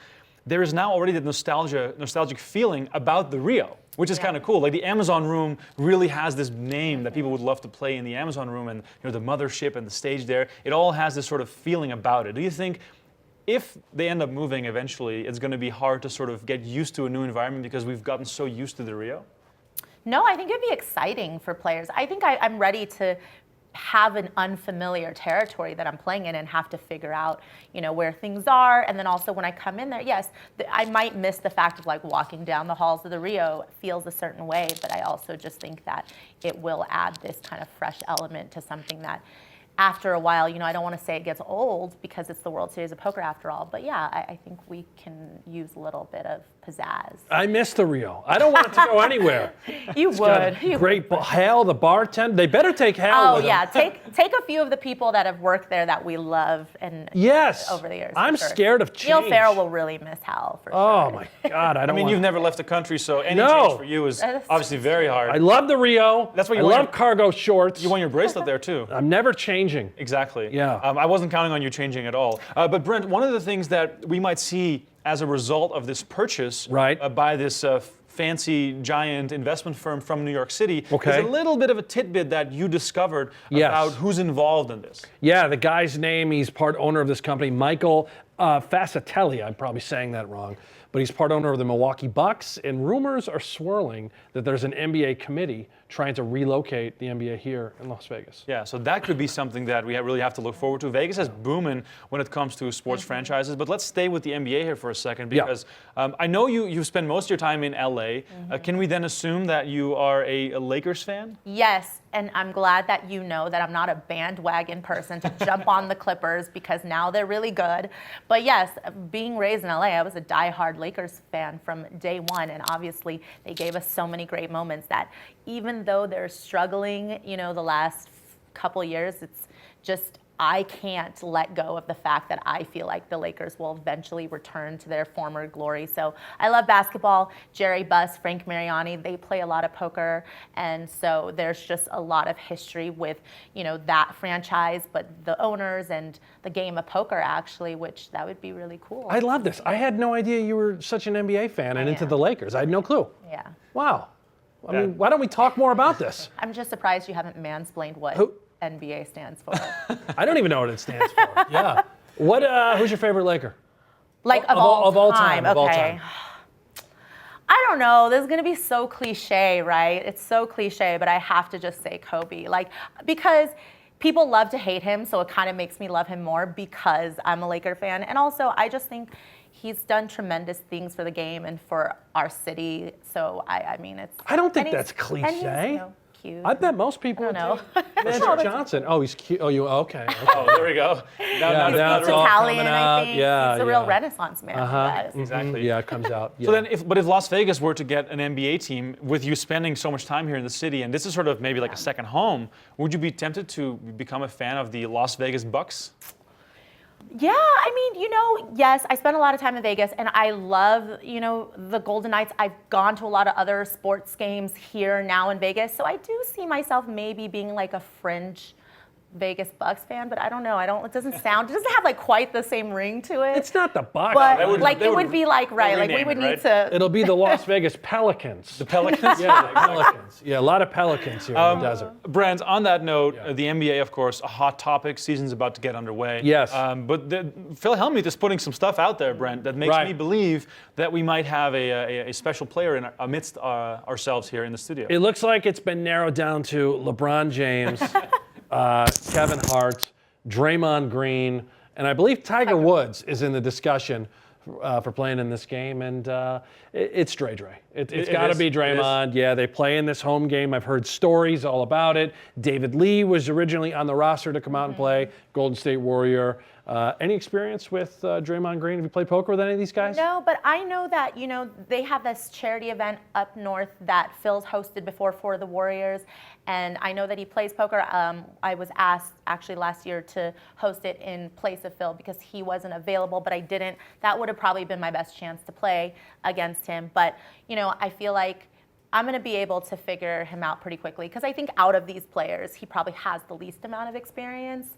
Speaker 2: there is now already the nostalgic feeling about the Rio, which is kind of cool. Like the Amazon Room really has this name that people would love to play in the Amazon Room, and the mothership and the stage there. It all has this sort of feeling about it. Do you think if they end up moving eventually, it's going to be hard to sort of get used to a new environment because we've gotten so used to the Rio?
Speaker 5: No, I think it'd be exciting for players. I think I'm ready to have an unfamiliar territory that I'm playing in and have to figure out, where things are. And then also when I come in there, yes, I might miss the fact of like walking down the halls of the Rio feels a certain way, but I also just think that it will add this kind of fresh element to something that after a while, I don't want to say it gets old because it's the World Series of Poker after all, but yeah, I think we can use a little bit of pizzazz.
Speaker 4: I miss the Rio. I don't want it to go anywhere.
Speaker 5: You would.
Speaker 4: Great. Hal, the bartender. They better take Hal with them.
Speaker 5: Yeah. Take a few of the people that have worked there that we love and over the years.
Speaker 4: I'm scared of change.
Speaker 5: Neil Farrell will really miss Hal for sure.
Speaker 4: Oh my God, I don't
Speaker 2: you've never left the country, so any
Speaker 4: No.
Speaker 2: change for you is obviously very hard.
Speaker 4: I love the Rio.
Speaker 2: That's why
Speaker 4: I love cargo shorts.
Speaker 2: You won your bracelet there too.
Speaker 4: I'm never changing.
Speaker 2: Exactly.
Speaker 4: Yeah.
Speaker 2: I wasn't counting on you changing at all. But Brent, one of the things that we might see as a result of this purchase by this fancy giant investment firm from New York City is a little bit of a tidbit that you discovered about who's involved in this.
Speaker 4: Yeah, the guy's name, he's part owner of this company, Michael Fascitelli. I'm probably saying that wrong. But he's part owner of the Milwaukee Bucks, and rumors are swirling that there's an NBA committee trying to relocate the NBA here in Las Vegas.
Speaker 2: Yeah, so that could be something that we really have to look forward to. Vegas is booming when it comes to sports franchises, but let's stay with the NBA here for a second because I know you spend most of your time in LA. Can we then assume that you are a Lakers fan?
Speaker 5: Yes, and I'm glad that you know that I'm not a bandwagon person to jump on the Clippers because now they're really good. But yes, being raised in LA, I was a diehard Lakers fan from day one, and obviously they gave us so many great moments that even though they're struggling, the last couple years, it's I can't let go of the fact that I feel like the Lakers will eventually return to their former glory. So I love basketball. Jerry Buss, Frank Mariani, they play a lot of poker. And so there's just a lot of history with, that franchise, but the owners and the game of poker actually, which that would be really cool.
Speaker 4: I love this. I had no idea you were such an NBA fan and into the Lakers. I had no clue.
Speaker 5: Yeah.
Speaker 4: Wow. I mean, why don't we talk more about this?
Speaker 5: I'm just surprised you haven't mansplained what NBA stands for.
Speaker 4: I don't even know what it stands for. Yeah. Who's your favorite Laker?
Speaker 5: Like of all time. Okay. I don't know. This is going to be so cliche, right? It's so cliche, but I have to just say Kobe. Because people love to hate him, so it kind of makes me love him more because I'm a Laker fan. And also, I just think he's done tremendous things for the game and for our city. So, I mean, it's...
Speaker 4: I don't think that's cliche.
Speaker 5: Cute.
Speaker 4: I bet most people would
Speaker 5: know.
Speaker 4: Magic Johnson. Oh, he's cute. Oh, okay.
Speaker 2: Oh, there we go. Now
Speaker 5: He's Italian, I think.
Speaker 4: Yeah,
Speaker 5: he's a real Renaissance man. Guys.
Speaker 2: Exactly.
Speaker 4: Yeah, it comes out. Yeah.
Speaker 2: So then, if Las Vegas were to get an NBA team with you spending so much time here in the city, and this is sort of maybe like a second home, would you be tempted to become a fan of the Las Vegas Bucks?
Speaker 5: Yeah, I mean, yes, I spent a lot of time in Vegas, and I love, the Golden Knights. I've gone to a lot of other sports games here now in Vegas, so I do see myself maybe being like a fringe Vegas Bucks fan, but I don't know. It doesn't have like quite the same ring to it.
Speaker 4: It's not the Bucks.
Speaker 5: But it would be like, right, like we would need to.
Speaker 4: It'll be the Las Vegas Pelicans.
Speaker 2: The Pelicans?
Speaker 4: Yeah, the Pelicans. Yeah, a lot of Pelicans here in the desert.
Speaker 2: Brent, on that note, the NBA, of course, a hot topic. Season's about to get underway.
Speaker 4: Yes.
Speaker 2: But Phil Hellmuth is putting some stuff out there, Brent, that makes me believe that we might have a special player amidst ourselves here in the studio.
Speaker 4: It looks like it's been narrowed down to LeBron James, Kevin Hart, Draymond Green, and I believe Tiger Woods is in the discussion for playing in this game, and it's Dre. It's got to be Draymond. Yeah, they play in this home game. I've heard stories all about it. David Lee was originally on the roster to come out and play, Golden State Warrior. Any experience with Draymond Green? Have you played poker with any of these guys?
Speaker 5: No, but I know that, they have this charity event up north that Phil's hosted before for the Warriors, and I know that he plays poker. I was asked actually last year to host it in place of Phil because he wasn't available, but I didn't. That would have probably been my best chance to play against him. But, I feel like I'm going to be able to figure him out pretty quickly because I think out of these players, he probably has the least amount of experience.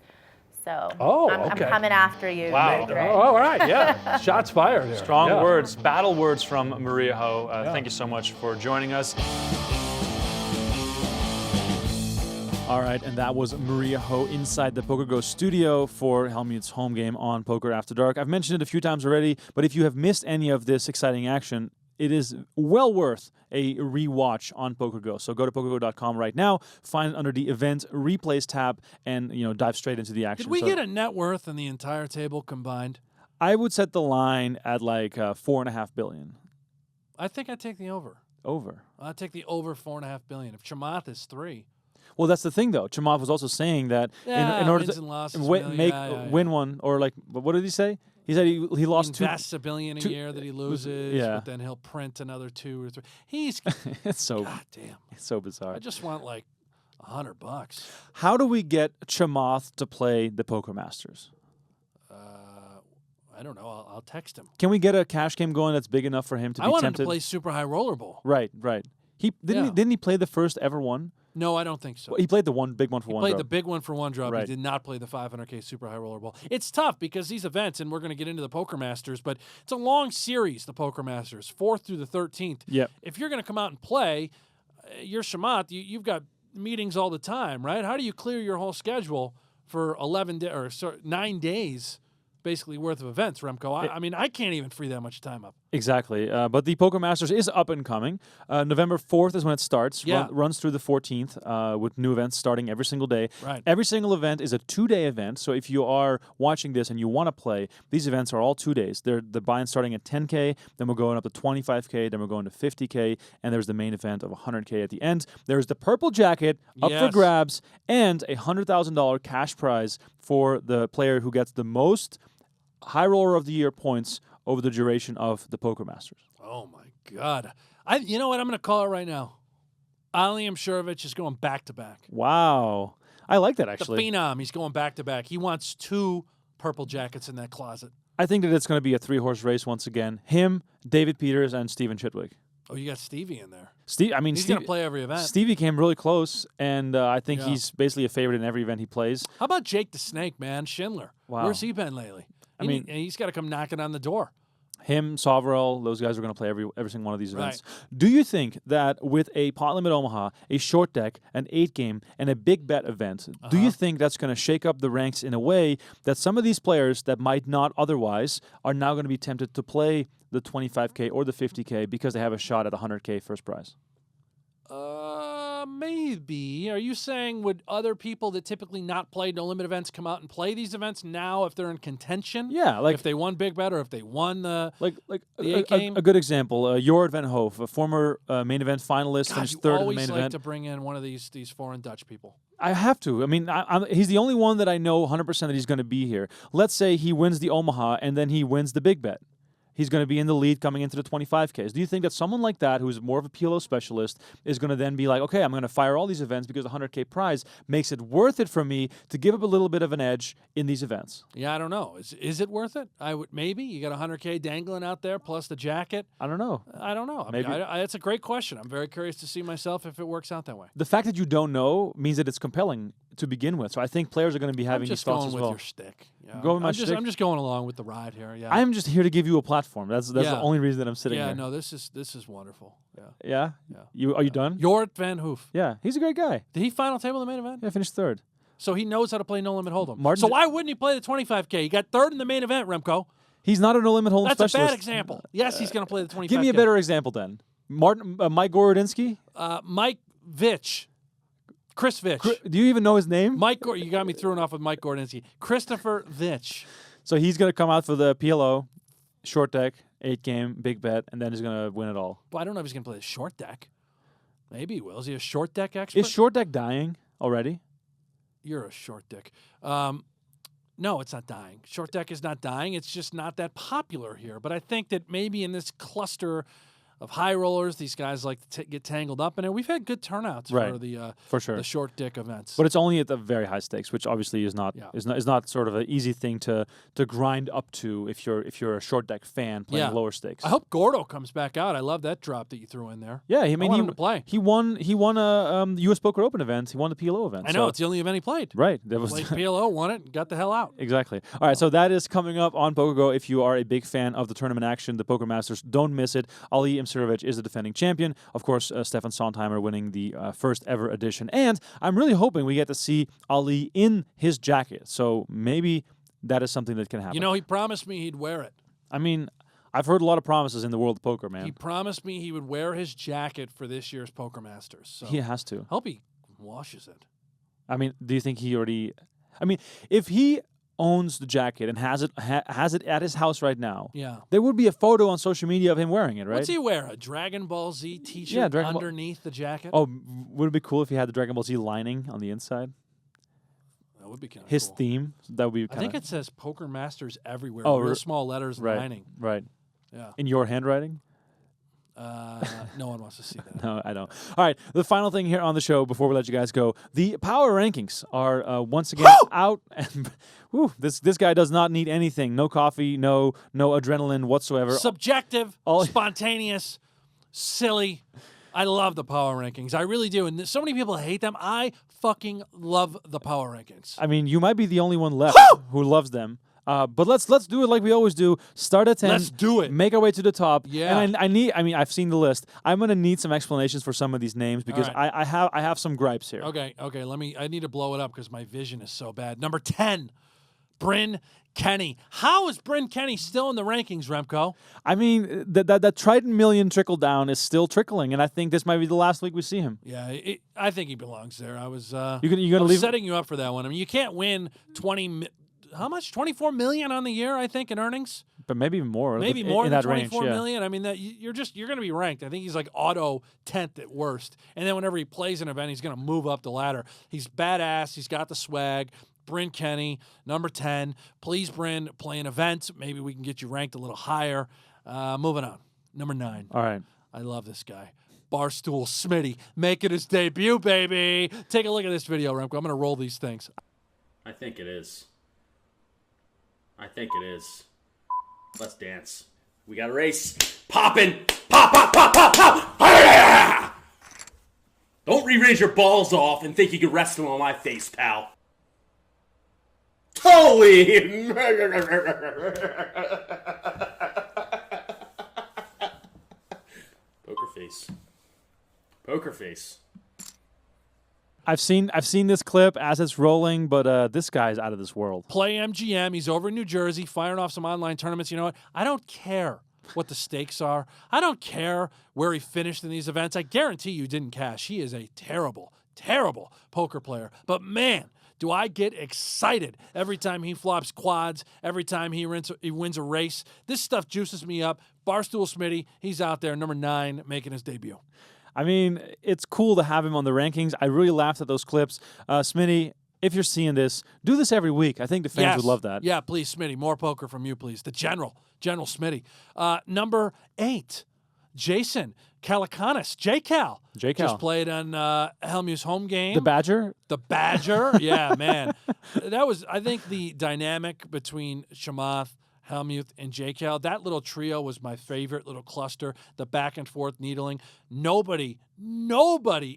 Speaker 5: So I'm coming after you.
Speaker 2: Wow.
Speaker 5: Dre.
Speaker 4: Oh, all right, yeah. Shots fired here.
Speaker 2: Strong words, battle words from Maria Ho. Thank you so much for joining us. All right, and that was Maria Ho inside the PokerGo studio for Hellmuth's home game on Poker After Dark. I've mentioned it a few times already, but if you have missed any of this exciting action, it is well worth a rewatch on PokerGo. So go to PokerGo.com right now, find it under the Event Replays tab, and dive straight into the action.
Speaker 3: Did we get a net worth in the entire table combined?
Speaker 2: I would set the line at like $4.5 billion.
Speaker 3: I think I'd take the over.
Speaker 2: Over.
Speaker 3: I'd take the over $4.5 billion. If Chamath is 3.
Speaker 2: Well, that's the thing, though. Chamath was also saying that in order
Speaker 3: wins
Speaker 2: to
Speaker 3: and losses,
Speaker 2: win one, or like, what did he say? He said he lost
Speaker 3: he invests $1 billion a year that he loses, but then he'll print another 2 or 3. He's
Speaker 2: it's so
Speaker 3: God damn.
Speaker 2: It's so bizarre.
Speaker 3: I just want like $100.
Speaker 2: How do we get Chamath to play the Poker Masters?
Speaker 3: I don't know. I'll text him.
Speaker 2: Can we get a cash game going that's big enough for him to be tempted?
Speaker 3: I want him to play Super High Roller Bowl.
Speaker 2: Right. He didn't he play the first ever one?
Speaker 3: No, I don't think so.
Speaker 2: Well, he played the big one for one drop.
Speaker 3: He played the big one for one drop.
Speaker 2: Right.
Speaker 3: He did not play the 500K Super High Roller Bowl. It's tough because these events, and we're going to get into the Poker Masters, but it's a long series, the Poker Masters, 4th through the 13th.
Speaker 2: Yep.
Speaker 3: If you're going to come out and play, you're Chamath, you've got meetings all the time, right? How do you clear your whole schedule for 9 days? Basically worth of events, Remko. I mean, I can't even free that much time up.
Speaker 2: Exactly. But the Poker Masters is up and coming. November 4th is when it starts.
Speaker 3: Yeah.
Speaker 2: Runs through the 14th with new events starting every single day.
Speaker 3: Right.
Speaker 2: Every single event is a 2-day event. So if you are watching this and you want to play, these events are all 2 days. They're the buy-in starting at 10K, then we're going up to 25K, then we're going to 50K, and there's the main event of 100K at the end. There's the purple jacket up for grabs and a $100,000 cash prize for the player who gets the most High Roller of the Year points over the duration of the Poker Masters.
Speaker 3: Oh, my God. You know what? I'm going to call it right now. Aliam Shurovich is going back-to-back.
Speaker 2: Wow. I like that
Speaker 3: The
Speaker 2: actually.
Speaker 3: Phenom, he's going back-to-back. He wants 2 purple jackets in that closet.
Speaker 2: I think that it's going to be a 3-horse race once again. Him, David Peters, and Steven Chitwick.
Speaker 3: Oh, you got Stevie in there.
Speaker 2: He's going
Speaker 3: to play every event.
Speaker 2: Stevie came really close, and I think
Speaker 3: Yeah.
Speaker 2: he's basically a favorite in every event he plays.
Speaker 3: How about Jake the Snake, man? Schindler.
Speaker 2: Wow.
Speaker 3: Where's he been lately? He's got to come knocking on the door.
Speaker 2: Him, Soverell, those guys are going to play every single one of these events. Do you think that with a pot limit Omaha, a short deck, an 8-game, and a big bet event, do you think that's going to shake up the ranks in a way that some of these players that might not otherwise are now going to be tempted to play the 25K or the 50K because they have a shot at 100K first prize?
Speaker 3: Maybe. Are you saying would other people that typically not play no limit events come out and play these events now if they're in contention?
Speaker 2: Yeah, like
Speaker 3: if they won big bet or if they won the
Speaker 2: the
Speaker 3: the 8-game?
Speaker 2: a good example, Jorrit Van Hoof, a former main event finalist,
Speaker 3: God,
Speaker 2: finished
Speaker 3: you
Speaker 2: third in the
Speaker 3: always
Speaker 2: main
Speaker 3: like
Speaker 2: event.
Speaker 3: to bring in one of these foreign Dutch people.
Speaker 2: I have to. I mean, he's the only one that I know 100% that he's going to be here. Let's say he wins the Omaha and then he wins the big bet. He's going to be in the lead coming into the 25Ks. Do you think that someone like that, who's more of a PLO specialist, is going to then be like, okay, I'm going to fire all these events because the 100K prize makes it worth it for me to give up a little bit of an edge in these events?
Speaker 3: Yeah, I don't know. Is it worth it? I would maybe. You got 100K dangling out there plus the jacket.
Speaker 2: I don't know.
Speaker 3: I don't know.
Speaker 2: Maybe.
Speaker 3: That's a great question. I'm very curious to see myself if it works out that way.
Speaker 2: The fact that you don't know means that it's compelling to begin with. So I think players are going to be having
Speaker 3: I'm
Speaker 2: these
Speaker 3: just
Speaker 2: thoughts
Speaker 3: going
Speaker 2: as
Speaker 3: with
Speaker 2: well.
Speaker 3: your stick. Yeah.
Speaker 2: Go with my
Speaker 3: I'm
Speaker 2: shtick?
Speaker 3: I'm just going along with the ride here. Yeah.
Speaker 2: I'm just here to give you a platform. That's
Speaker 3: Yeah.
Speaker 2: the only reason that I'm sitting
Speaker 3: yeah.
Speaker 2: here.
Speaker 3: No, this is wonderful. Yeah.
Speaker 2: Yeah?
Speaker 3: Yeah.
Speaker 2: Are you done?
Speaker 3: Jorrit Van Hoof.
Speaker 2: Yeah. He's a great guy.
Speaker 3: Did he final table the main event?
Speaker 2: Yeah, finished third.
Speaker 3: So he knows how to play no limit hold'em.
Speaker 2: Martin
Speaker 3: So
Speaker 2: did-
Speaker 3: why wouldn't he play the 25K? He got third in the main event, Remko.
Speaker 2: He's not a no-limit hold'em
Speaker 3: That's
Speaker 2: specialist.
Speaker 3: a bad example. Yes, he's going to play the 25K.
Speaker 2: Give me a better example then. Mike Gorodinsky?
Speaker 3: Mike Vitch. Chris Vitch.
Speaker 2: Do you even know his name?
Speaker 3: You got me thrown off with Mike Gordinsky. Christopher Vitch.
Speaker 2: So he's going to come out for the PLO, short deck, 8-game, big bet, and then he's going to win it all.
Speaker 3: Well, I don't know if he's going to play a short deck. Maybe he will. Is he a short deck expert?
Speaker 2: Is short deck dying already?
Speaker 3: You're a short deck. No, it's not dying. Short deck is not dying. It's just not that popular here. But I think that maybe in this cluster of high rollers, these guys like to get tangled up in it. We've had good turnouts
Speaker 2: Right.
Speaker 3: for the
Speaker 2: For sure.
Speaker 3: the short deck events.
Speaker 2: But it's only at the very high stakes, which obviously is not
Speaker 3: Yeah.
Speaker 2: is not sort of an easy thing to grind up to if you're a short deck fan playing
Speaker 3: Yeah.
Speaker 2: lower stakes.
Speaker 3: I hope Gordo comes back out. I love that drop that you threw in there.
Speaker 2: Yeah, I
Speaker 3: I
Speaker 2: mean
Speaker 3: want him to play.
Speaker 2: He won a U.S. Poker Open event. He won the PLO event.
Speaker 3: I know
Speaker 2: so-
Speaker 3: it's the only event he played.
Speaker 2: right. That was
Speaker 3: Played PLO, won it, and got the hell out.
Speaker 2: Exactly. All right, so that is coming up on PokerGo. If you are a big fan of the tournament action, the Poker Masters, don't miss it. Ali Imsirovic is the defending champion. Of course, Stefan Sondheimer winning the first ever edition. And I'm really hoping we get to see Ali in his jacket. So maybe that is something that can happen.
Speaker 3: You know, he promised me he'd wear it.
Speaker 2: I mean, I've heard a lot of promises in the world of poker, man.
Speaker 3: He promised me he would wear his jacket for this year's Poker Masters. So
Speaker 2: He has to.
Speaker 3: hope he washes it.
Speaker 2: I mean, do you think he already... I mean, if he owns the jacket and has it at his house right now,
Speaker 3: Yeah.
Speaker 2: there would be a photo on social media of him wearing it, right?
Speaker 3: What's he wear? A Dragon Ball Z T-shirt
Speaker 2: Yeah, Dragon Ball-
Speaker 3: underneath the jacket?
Speaker 2: Oh, would it be cool if he had the Dragon Ball Z lining on the inside?
Speaker 3: That would be kind of
Speaker 2: His
Speaker 3: cool.
Speaker 2: theme? That would be
Speaker 3: I
Speaker 2: kind
Speaker 3: think
Speaker 2: of...
Speaker 3: it says Poker Masters everywhere.
Speaker 2: Oh,
Speaker 3: real
Speaker 2: re-
Speaker 3: small letters
Speaker 2: right,
Speaker 3: lining.
Speaker 2: right.
Speaker 3: Yeah.
Speaker 2: In your handwriting?
Speaker 3: No one wants to see that.
Speaker 2: No, I don't. All right, the final thing here on the show before we let you guys go, the power rankings are once again out. And whew, this guy does not need anything. No coffee, no adrenaline whatsoever.
Speaker 3: Subjective,
Speaker 2: All-
Speaker 3: spontaneous, silly. I love the power rankings. I really do. And so many people hate them. I fucking love the power rankings.
Speaker 2: I mean, you might be the only one left who loves them. But let's do it like we always do. Start at 10.
Speaker 3: Let's do it.
Speaker 2: Make our way to the top.
Speaker 3: Yeah.
Speaker 2: And I mean, I've seen the list. I'm gonna need some explanations for some of these names because
Speaker 3: right.
Speaker 2: I have some gripes here.
Speaker 3: Okay. I need to blow it up because my vision is so bad. Number 10, Bryn Kenny. How is Bryn Kenny still in the rankings, Remko?
Speaker 2: I mean, that Triton million trickle down is still trickling, and I think this might be the last week we see him.
Speaker 3: Yeah, I think he belongs there. I was
Speaker 2: You're gonna
Speaker 3: I was
Speaker 2: leave
Speaker 3: setting you up for that one. I mean, you can't win 20. How much? 24 million on the year, I think, in earnings.
Speaker 2: but maybe more.
Speaker 3: Maybe
Speaker 2: in
Speaker 3: more than
Speaker 2: that
Speaker 3: 24
Speaker 2: range,
Speaker 3: million. I mean, that you're going to be ranked. I think he's like auto 10th at worst. And then whenever he plays an event, he's going to move up the ladder. He's badass. He's got the swag. Bryn Kenny, number 10. Please, Bryn, play an event. Maybe we can get you ranked a little higher. Moving on. Number 9.
Speaker 2: All right.
Speaker 3: I love this guy. Barstool Smitty making his debut, baby. Take a look at this video, Remko. I'm going to roll these things.
Speaker 6: I think it is. Let's dance. We got a race. Poppin'. Pop, pop, pop, pop, pop. Ah! Don't re-raise your balls off and think you can rest them on my face, pal. Holy. Poker face.
Speaker 2: I've seen this clip as it's rolling, but this guy's out of this world.
Speaker 3: Play MGM. He's over in New Jersey firing off some online tournaments. You know what? I don't care what the stakes are. I don't care where he finished in these events. I guarantee you didn't cash. He is a terrible, terrible poker player. But man, do I get excited every time he flops quads, every time he wins a race. This stuff juices me up. Barstool Smitty, he's out there, number 9, making his debut.
Speaker 2: I mean, it's cool to have him on the rankings. I really laughed at those clips. Smitty, if you're seeing this, do this every week. I think the fans would love that.
Speaker 3: Yeah, please, Smitty. More poker from you, please. The General Smitty. Number 8, Jason Calacanis. J-Cal. Just played on Hellmuth's home game.
Speaker 2: The Badger?
Speaker 3: The Badger? Yeah, man. That was, I think, the dynamic between Chamath, Hellmuth, and J-Cal. That little trio was my favorite little cluster, the back and forth needling. Nobody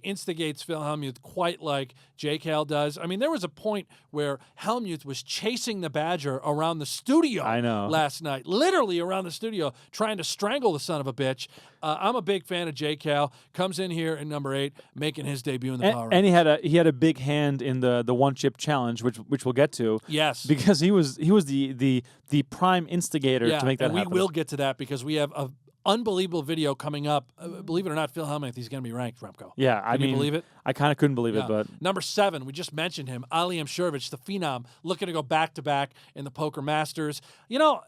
Speaker 3: instigates Phil Hellmuth quite like J-Cal does. I mean, there was a point where Hellmuth was chasing the Badger around the studio last night, literally around the studio, trying to strangle the son of a bitch. I'm a big fan of J-Cal. Comes in here in number 8, making his debut in the power.
Speaker 2: And he had a big hand in the one chip challenge, which we'll get to.
Speaker 3: Yes,
Speaker 2: because he was the prime instigator to make that happen.
Speaker 3: And we will get to that because we have a unbelievable video coming up. Believe it or not, Phil Hellmuth, he's going to be ranked, Remko.
Speaker 2: Yeah,
Speaker 3: Can you believe it?
Speaker 2: I kind of couldn't believe it, but
Speaker 3: number 7, we just mentioned him, Ali Msherovich, the phenom, looking to go back-to-back in the Poker Masters. You know,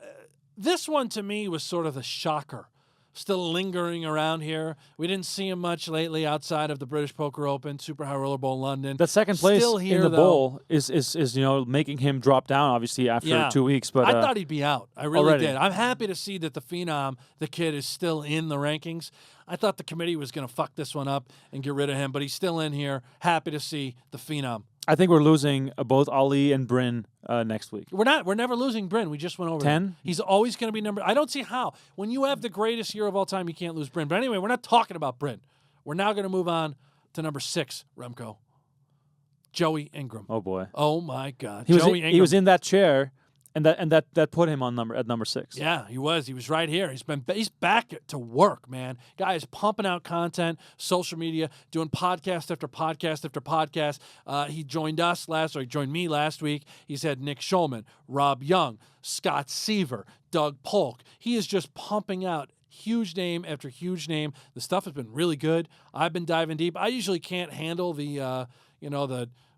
Speaker 3: this one to me was sort of the shocker. Still lingering around here. We didn't see him much lately outside of the British Poker Open, Super High Roller Bowl London.
Speaker 2: The second place
Speaker 3: Still here,
Speaker 2: in the
Speaker 3: though.
Speaker 2: bowl is making him drop down obviously after 2 weeks. But
Speaker 3: I thought he'd be out. I really
Speaker 2: already
Speaker 3: did. I'm happy to see that the phenom, the kid, is still in the rankings. I thought the committee was going to fuck this one up and get rid of him, but he's still in here. Happy to see the phenom.
Speaker 2: I think we're losing both Ali and Bryn next week.
Speaker 3: We're not. We're never losing Bryn. We just went over
Speaker 2: 10.
Speaker 3: He's always going to be number. I don't see how. When you have the greatest year of all time, you can't lose Bryn. But anyway, we're not talking about Bryn. We're now going to move on to number 6, Remko. Joey Ingram.
Speaker 2: Oh boy.
Speaker 3: Oh my God.
Speaker 2: He was in that chair, and that put him on number 6.
Speaker 3: Yeah, he was. He was right here. He's back to work, man. Guy is pumping out content, social media, doing podcast after podcast after podcast. He joined me last week. He's had Nick Schulman, Rob Young, Scott Seaver, Doug Polk. He is just pumping out huge name after huge name. The stuff has been really good. I've been diving deep. I usually can't handle the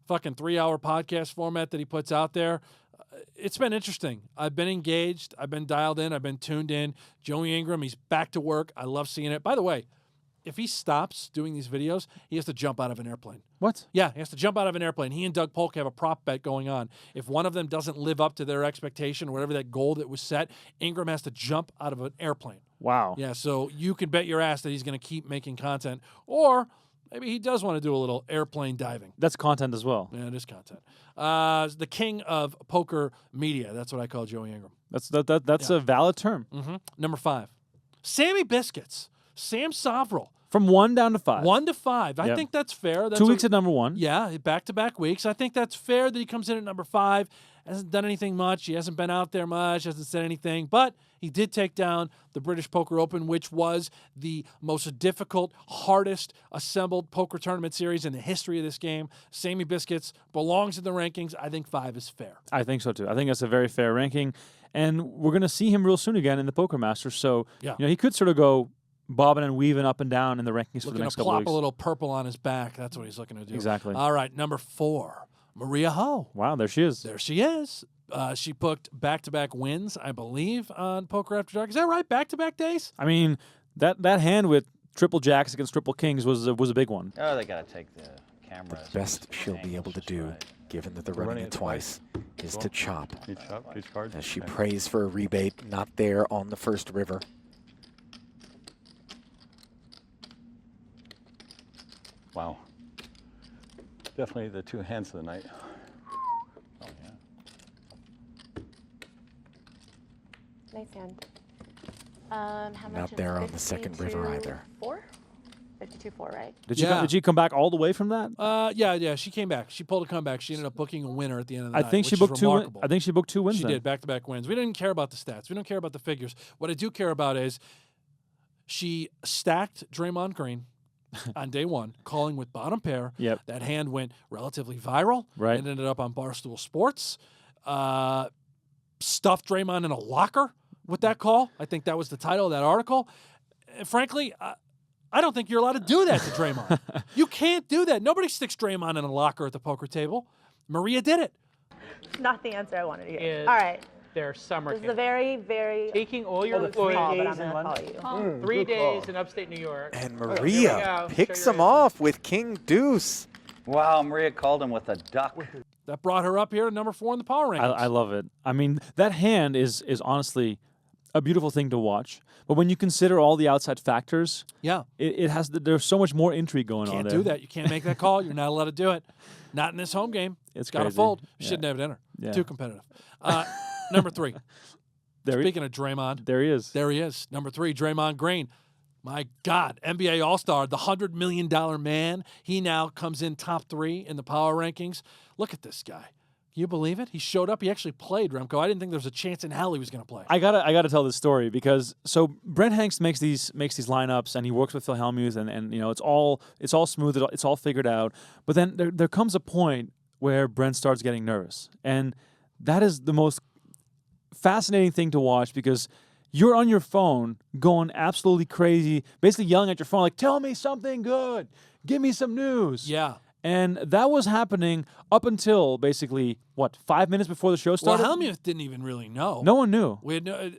Speaker 3: fucking 3-hour podcast format that he puts out there. It's been interesting. I've been engaged. I've been dialed in. I've been tuned in. Joey Ingram, he's back to work. I love seeing it. By the way, if he stops doing these videos, he has to jump out of an airplane.
Speaker 2: What?
Speaker 3: Yeah, he has to jump out of an airplane. He and Doug Polk have a prop bet going on. If one of them doesn't live up to their expectation or whatever that goal that was set, Ingram has to jump out of an airplane.
Speaker 2: Wow.
Speaker 3: Yeah, so you can bet your ass that he's going to keep making content. Or maybe he does want to do a little airplane diving.
Speaker 2: That's content as well.
Speaker 3: Yeah, it is content. The king of poker media. That's what I call Joey Ingram.
Speaker 2: That's a valid term.
Speaker 3: Mm-hmm. Number 5. Sammy Biscuits. Sam Sovrel.
Speaker 2: From 1 down to 5.
Speaker 3: 1 to 5. I
Speaker 2: Yep.
Speaker 3: think that's fair. That's
Speaker 2: 2 weeks at number 1.
Speaker 3: Yeah, back-to-back weeks. I think that's fair that he comes in at number 5. Hasn't done anything much. He hasn't been out there much. Hasn't said anything. But he did take down the British Poker Open, which was the most difficult, hardest assembled poker tournament series in the history of this game. Sammy Biscuits belongs in the rankings. I think 5 is fair.
Speaker 2: I think so too. I think that's a very fair ranking. And we're going to see him real soon again in the Poker Masters. So he could sort of go bobbing and weaving up and down in the rankings for the next couple
Speaker 3: plop
Speaker 2: weeks.
Speaker 3: a little purple on his back. That's what he's looking to do.
Speaker 2: Exactly.
Speaker 3: All right, number 4, Maria Ho.
Speaker 2: Wow, there she is.
Speaker 3: There she is. She booked back-to-back wins, I believe, on Poker After Dark. Is that right? Back-to-back days?
Speaker 2: I mean, that hand with triple jacks against triple kings was a big one.
Speaker 7: Oh, they got to take the camera.
Speaker 8: The best she'll be able to do, given that they're running it twice, is to chop. As she prays for a rebate, not there on the first river.
Speaker 9: Wow. Definitely the two hands of the night.
Speaker 7: Oh, yeah.
Speaker 5: Nice hand. How much
Speaker 8: Not
Speaker 5: is
Speaker 8: there on the second river either.
Speaker 5: 52-4? 52-4, right?
Speaker 2: Did she come back all the way from that?
Speaker 3: Yeah, she came back. She pulled a comeback. She ended up booking a winner at the end of the night.
Speaker 2: I think she
Speaker 3: which
Speaker 2: booked
Speaker 3: is
Speaker 2: two.
Speaker 3: remarkable.
Speaker 2: I think she booked 2 wins.
Speaker 3: She
Speaker 2: then.
Speaker 3: did back-to-back wins. We didn't care about the stats. We don't care about the figures. What I do care about is she stacked Draymond Green on day one, calling with bottom pair.
Speaker 2: Yep.
Speaker 3: That hand went relatively viral.
Speaker 2: Right.
Speaker 3: It ended up on Barstool Sports. Stuffed Draymond in a locker with that call. I think that was the title of that article. And frankly, I don't think you're allowed to do that to Draymond. You can't do that. Nobody sticks Draymond in a locker at the poker table. Maria did it.
Speaker 5: Not the answer I wanted to hear.
Speaker 10: Is
Speaker 5: All right.
Speaker 10: their summer
Speaker 5: This is a
Speaker 10: camp.
Speaker 5: very, very
Speaker 10: Taking all your
Speaker 5: call, but I'm
Speaker 10: employees
Speaker 5: going to call you.
Speaker 10: 3 days in upstate New York.
Speaker 8: And
Speaker 10: There we
Speaker 8: Maria
Speaker 10: go.
Speaker 8: picks
Speaker 10: Show your
Speaker 8: him off with King Deuce.
Speaker 7: Wow, Maria called him with a duck.
Speaker 3: That brought her up here to number 4 in the power rankings.
Speaker 2: I love it. I mean, that hand is honestly a beautiful thing to watch. But when you consider all the outside factors,
Speaker 3: Yeah.
Speaker 2: it has there's so much more intrigue going on
Speaker 3: Can't
Speaker 2: there.
Speaker 3: do that. You can't make that call. You're not allowed to do it. Not in this home game.
Speaker 2: It's
Speaker 3: got to
Speaker 2: crazy.
Speaker 3: fold. You
Speaker 2: Yeah.
Speaker 3: shouldn't have it in her.
Speaker 2: Yeah.
Speaker 3: Too competitive. Number 3.
Speaker 2: There,
Speaker 3: Speaking of Draymond,
Speaker 2: there he is.
Speaker 3: there he is. Number 3, Draymond Green. My God, NBA All-Star, the $100 million man. He now comes in top 3 in the power rankings. Look at this guy. Can you believe it? He showed up. He actually played, Remko. I didn't think there was a chance in hell he was going to play.
Speaker 2: I gotta tell this story because so Brent Hanks makes these lineups and he works with Phil Hellmuth and you know it's all smooth, it's all figured out. But then there comes a point where Brent starts getting nervous, and that is the most fascinating thing to watch because you're on your phone going absolutely crazy, basically yelling at your phone like, "Tell me something good, give me some news."
Speaker 3: Yeah.
Speaker 2: And that was happening up until basically, 5 minutes before the show
Speaker 3: Well,
Speaker 2: started?
Speaker 3: Hellmuth didn't even really know.
Speaker 2: No one knew.
Speaker 3: We had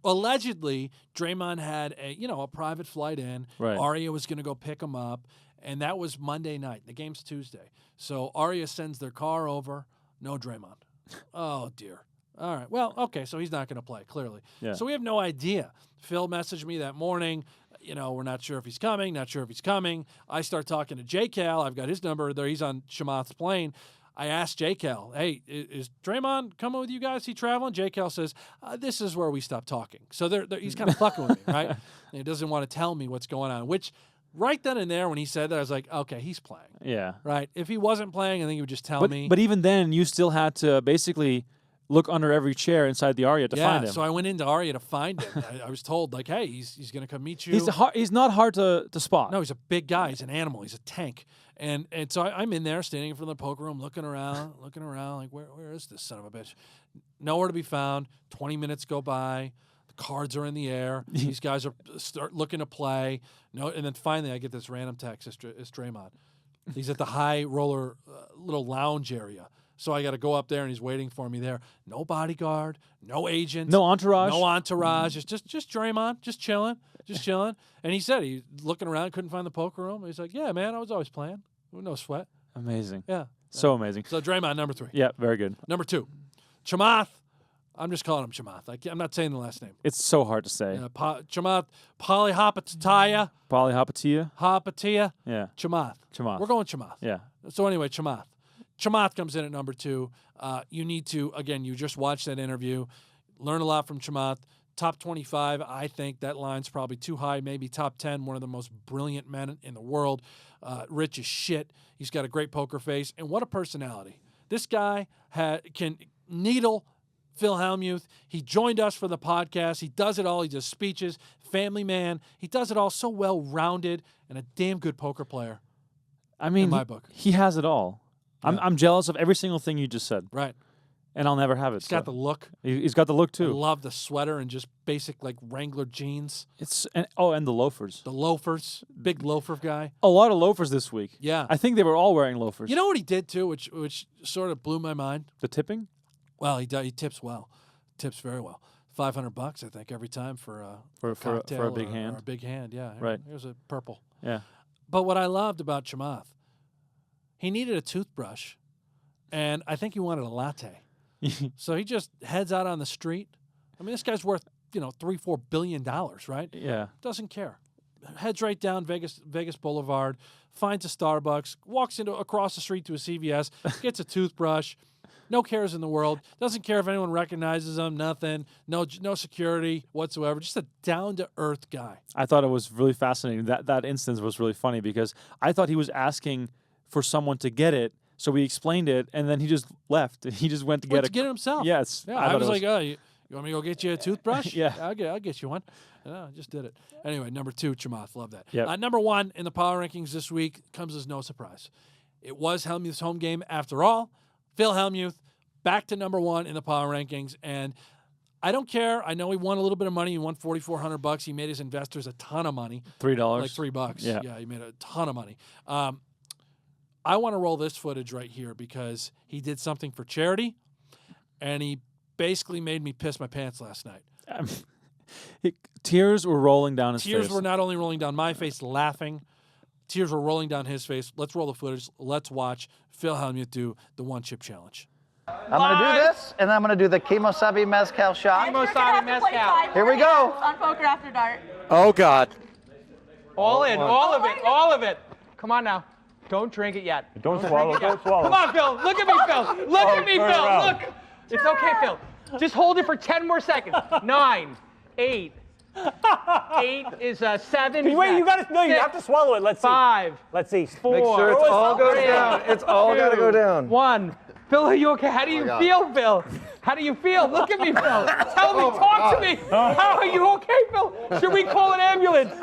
Speaker 3: allegedly, Draymond had a private flight in.
Speaker 2: Right.
Speaker 3: Aria was going to go pick him up, and that was Monday night. The game's Tuesday. So Aria sends their car over. No Draymond. Oh, dear. All right. Well, okay, so he's not going to play, clearly.
Speaker 2: Yeah.
Speaker 3: So we have no idea. Phil messaged me that morning. We're not sure if he's coming, not sure if he's coming. I start talking to J-Cal. I've got his number there. He's on Chamath's plane. I asked J-Cal, hey, is Draymond coming with you guys? He traveling? J-Cal says, this is where we stop talking. So he's kind of fucking with me, right? And he doesn't want to tell me what's going on, which right then and there when he said that, I was like, okay, he's playing.
Speaker 2: Yeah.
Speaker 3: Right? If he wasn't playing, I think he would just tell me.
Speaker 2: But even then, you still had to basically look under every chair inside the Aria to find him.
Speaker 3: So I went into Aria to find him. I was told, like, hey, he's going to come meet you.
Speaker 2: He's not hard to spot.
Speaker 3: No, he's a big guy. He's an animal. He's a tank. And so I'm in there, standing in front of the poker room, looking around, like, where is this son of a bitch? Nowhere to be found. 20 minutes go by. The cards are in the air. These guys start looking to play. No, and then finally I get this random text. It's Draymond. He's at the high roller little lounge area. So I got to go up there, and he's waiting for me there. No bodyguard, no agent,
Speaker 2: No entourage.
Speaker 3: no entourage. It's just Draymond, just chilling. And he said he's looking around, couldn't find the poker room. He's like, "Yeah, man, I was always playing. No sweat."
Speaker 2: Amazing.
Speaker 3: Yeah,
Speaker 2: So amazing.
Speaker 3: So Draymond, number 3.
Speaker 2: Yeah, very good.
Speaker 3: Number 2, Chamath. I'm just calling him Chamath. I'm not saying the last name.
Speaker 2: It's so hard to say.
Speaker 3: Chamath Palihapitiya.
Speaker 2: Palihapitiya. Yeah.
Speaker 3: Chamath. We're going Chamath.
Speaker 2: Yeah.
Speaker 3: So anyway, Chamath. Chamath comes in at number 2. You need to, again, you just watched that interview, learn a lot from Chamath. Top 25, I think that line's probably too high, maybe top 10, one of the most brilliant men in the world. Rich as shit. He's got a great poker face, and what a personality. This guy can needle Phil Hellmuth. He joined us for the podcast. He does it all. He does speeches, family man. He does it all so well-rounded and a damn good poker player.
Speaker 2: I mean,
Speaker 3: in my book.
Speaker 2: He has it all.
Speaker 3: Yeah.
Speaker 2: I'm jealous of every single thing you just said.
Speaker 3: Right.
Speaker 2: And I'll never have it.
Speaker 3: He's got the look.
Speaker 2: He's got the look
Speaker 3: I
Speaker 2: too.
Speaker 3: love the sweater and just basic like Wrangler jeans.
Speaker 2: And the loafers.
Speaker 3: The loafers. Big loafer guy.
Speaker 2: A lot of loafers this week.
Speaker 3: Yeah.
Speaker 2: I think they were all wearing loafers.
Speaker 3: You know what he did too, which sort of blew my mind?
Speaker 2: The tipping?
Speaker 3: Well, he tips well. Tips very well. $500, I think, every time for a
Speaker 2: big hand.
Speaker 3: Or a big hand, yeah.
Speaker 2: Right.
Speaker 3: Here's a purple.
Speaker 2: Yeah.
Speaker 3: But what I loved about Chamath, he needed a toothbrush, and I think he wanted a latte. So he just heads out on the street. I mean, this guy's worth, $3-4 billion, right?
Speaker 2: Yeah.
Speaker 3: Doesn't care. Heads right down Vegas Boulevard, finds a Starbucks, walks across the street to a CVS, gets a toothbrush, no cares in the world, doesn't care if anyone recognizes him, nothing, no security whatsoever, just a down-to-earth guy.
Speaker 2: I thought it was really fascinating. That instance was really funny because I thought he was asking for someone to get it, so we explained it, and then he just left. He just went to get
Speaker 3: it himself.
Speaker 2: Yes.
Speaker 3: Yeah, I was like, oh, you want me to go get you a toothbrush?
Speaker 2: Yeah.
Speaker 3: I'll get you one. I just did it. Anyway, number 2, Chamath. Love that.
Speaker 2: Yep.
Speaker 3: Number 1 in the power rankings this week comes as no surprise. It was Hellmuth's home game after all. Phil Hellmuth back to number 1 in the power rankings. And I don't care. I know he won a little bit of money. He won $4,400. He made his investors a ton of money.
Speaker 2: $3.
Speaker 3: Like $3.
Speaker 2: Yeah.
Speaker 3: He made a ton of money. I want to roll this footage right here because he did something for charity, and he basically made me piss my pants last night.
Speaker 2: Tears were rolling down his face.
Speaker 3: Tears were not only rolling down my face, laughing. Tears were rolling down his face. Let's roll the footage. Let's watch Phil Hellmuth do the one-chip challenge.
Speaker 7: I'm going to do this, and then I'm going to do the Kimosabi Mezcal shot.
Speaker 10: Kimosabi Mezcal.
Speaker 7: Here we go.
Speaker 5: On Poker After Dark.
Speaker 8: Oh, God.
Speaker 10: All in, all of it, all of it. Come on now. Don't drink it yet.
Speaker 9: Don't swallow, don't swallow.
Speaker 10: Come on, Phil. Look at me, Phil. Look at me, Phil. Look. It's okay, Phil. Just hold it for 10 more seconds. 9, 8. 8 is 7.
Speaker 1: Wait, you have to swallow it. Let's see.
Speaker 10: 5.
Speaker 1: Let's see.
Speaker 10: 4.
Speaker 7: Make sure it's all goes
Speaker 10: 3,
Speaker 7: down. It's all got to go down.
Speaker 10: 1. Phil, are you okay? How do you feel, Phil? How do you feel? Look at me, Phil. Tell me, talk to me. How are you okay, Phil? Should we call an ambulance?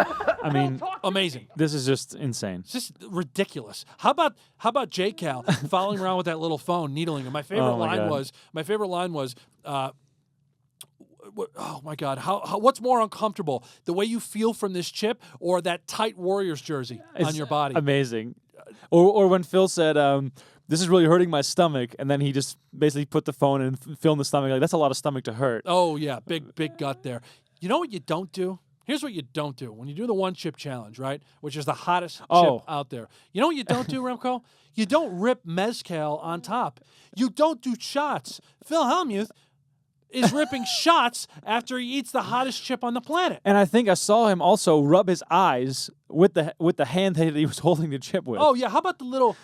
Speaker 2: I mean,
Speaker 3: Amazing.
Speaker 2: this is just insane.
Speaker 3: It's just ridiculous. How about J. Cal following around with that little phone, needling him? My favorite
Speaker 2: Oh, my
Speaker 3: line was, oh my God, what's more uncomfortable, the way you feel from this chip or that tight Warriors jersey on your body?
Speaker 2: Amazing. Or when Phil said, this is really hurting my stomach, and then he just basically put the phone and filmed the stomach. Like, that's a lot of stomach to hurt.
Speaker 3: Oh yeah, big gut there. You know what you don't do? Here's what you don't do. When you do the one-chip challenge, right, which is the hottest chip out there. You know what you don't do, Remko? You don't rip mezcal on top. You don't do shots. Phil Hellmuth is ripping shots after he eats the hottest chip on the planet.
Speaker 2: And I think I saw him also rub his eyes with the hand that he was holding the chip with.
Speaker 3: Oh yeah, how about the little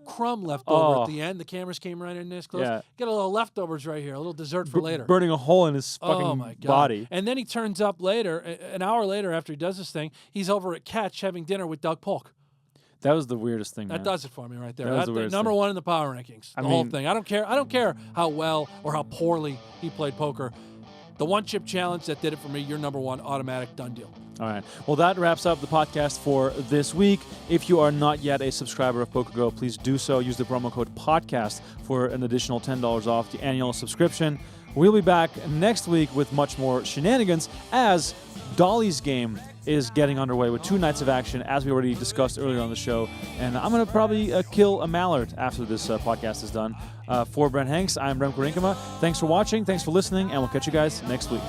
Speaker 3: crumb left over at the end? The cameras came right in this close.
Speaker 2: Yeah.
Speaker 3: Get a little leftovers right here, a little dessert for later.
Speaker 2: Burning a hole in his fucking
Speaker 3: my God.
Speaker 2: body.
Speaker 3: And then he turns up later, an hour later after he does this thing, he's over at Catch having dinner with Doug Polk.
Speaker 2: That was the weirdest thing.
Speaker 3: That
Speaker 2: man.
Speaker 3: does it for me right there.
Speaker 2: That was the weirdest
Speaker 3: number
Speaker 2: thing.
Speaker 3: 1 in the power rankings. The whole thing. I don't care how well or how poorly he played poker. The one-chip challenge that did it for me. You're number 1, automatic, done deal.
Speaker 2: All right. Well, that wraps up the podcast for this week. If you are not yet a subscriber of PokerGO, please do so. Use the promo code podcast for an additional $10 off the annual subscription. We'll be back next week with much more shenanigans as Dolly's game is getting underway with 2 nights of action, as we already discussed earlier on the show. And I'm going to probably kill a mallard after this podcast is done. For Brent Hanks, I'm Remko and Brent. Thanks for watching. Thanks for listening. And we'll catch you guys next week.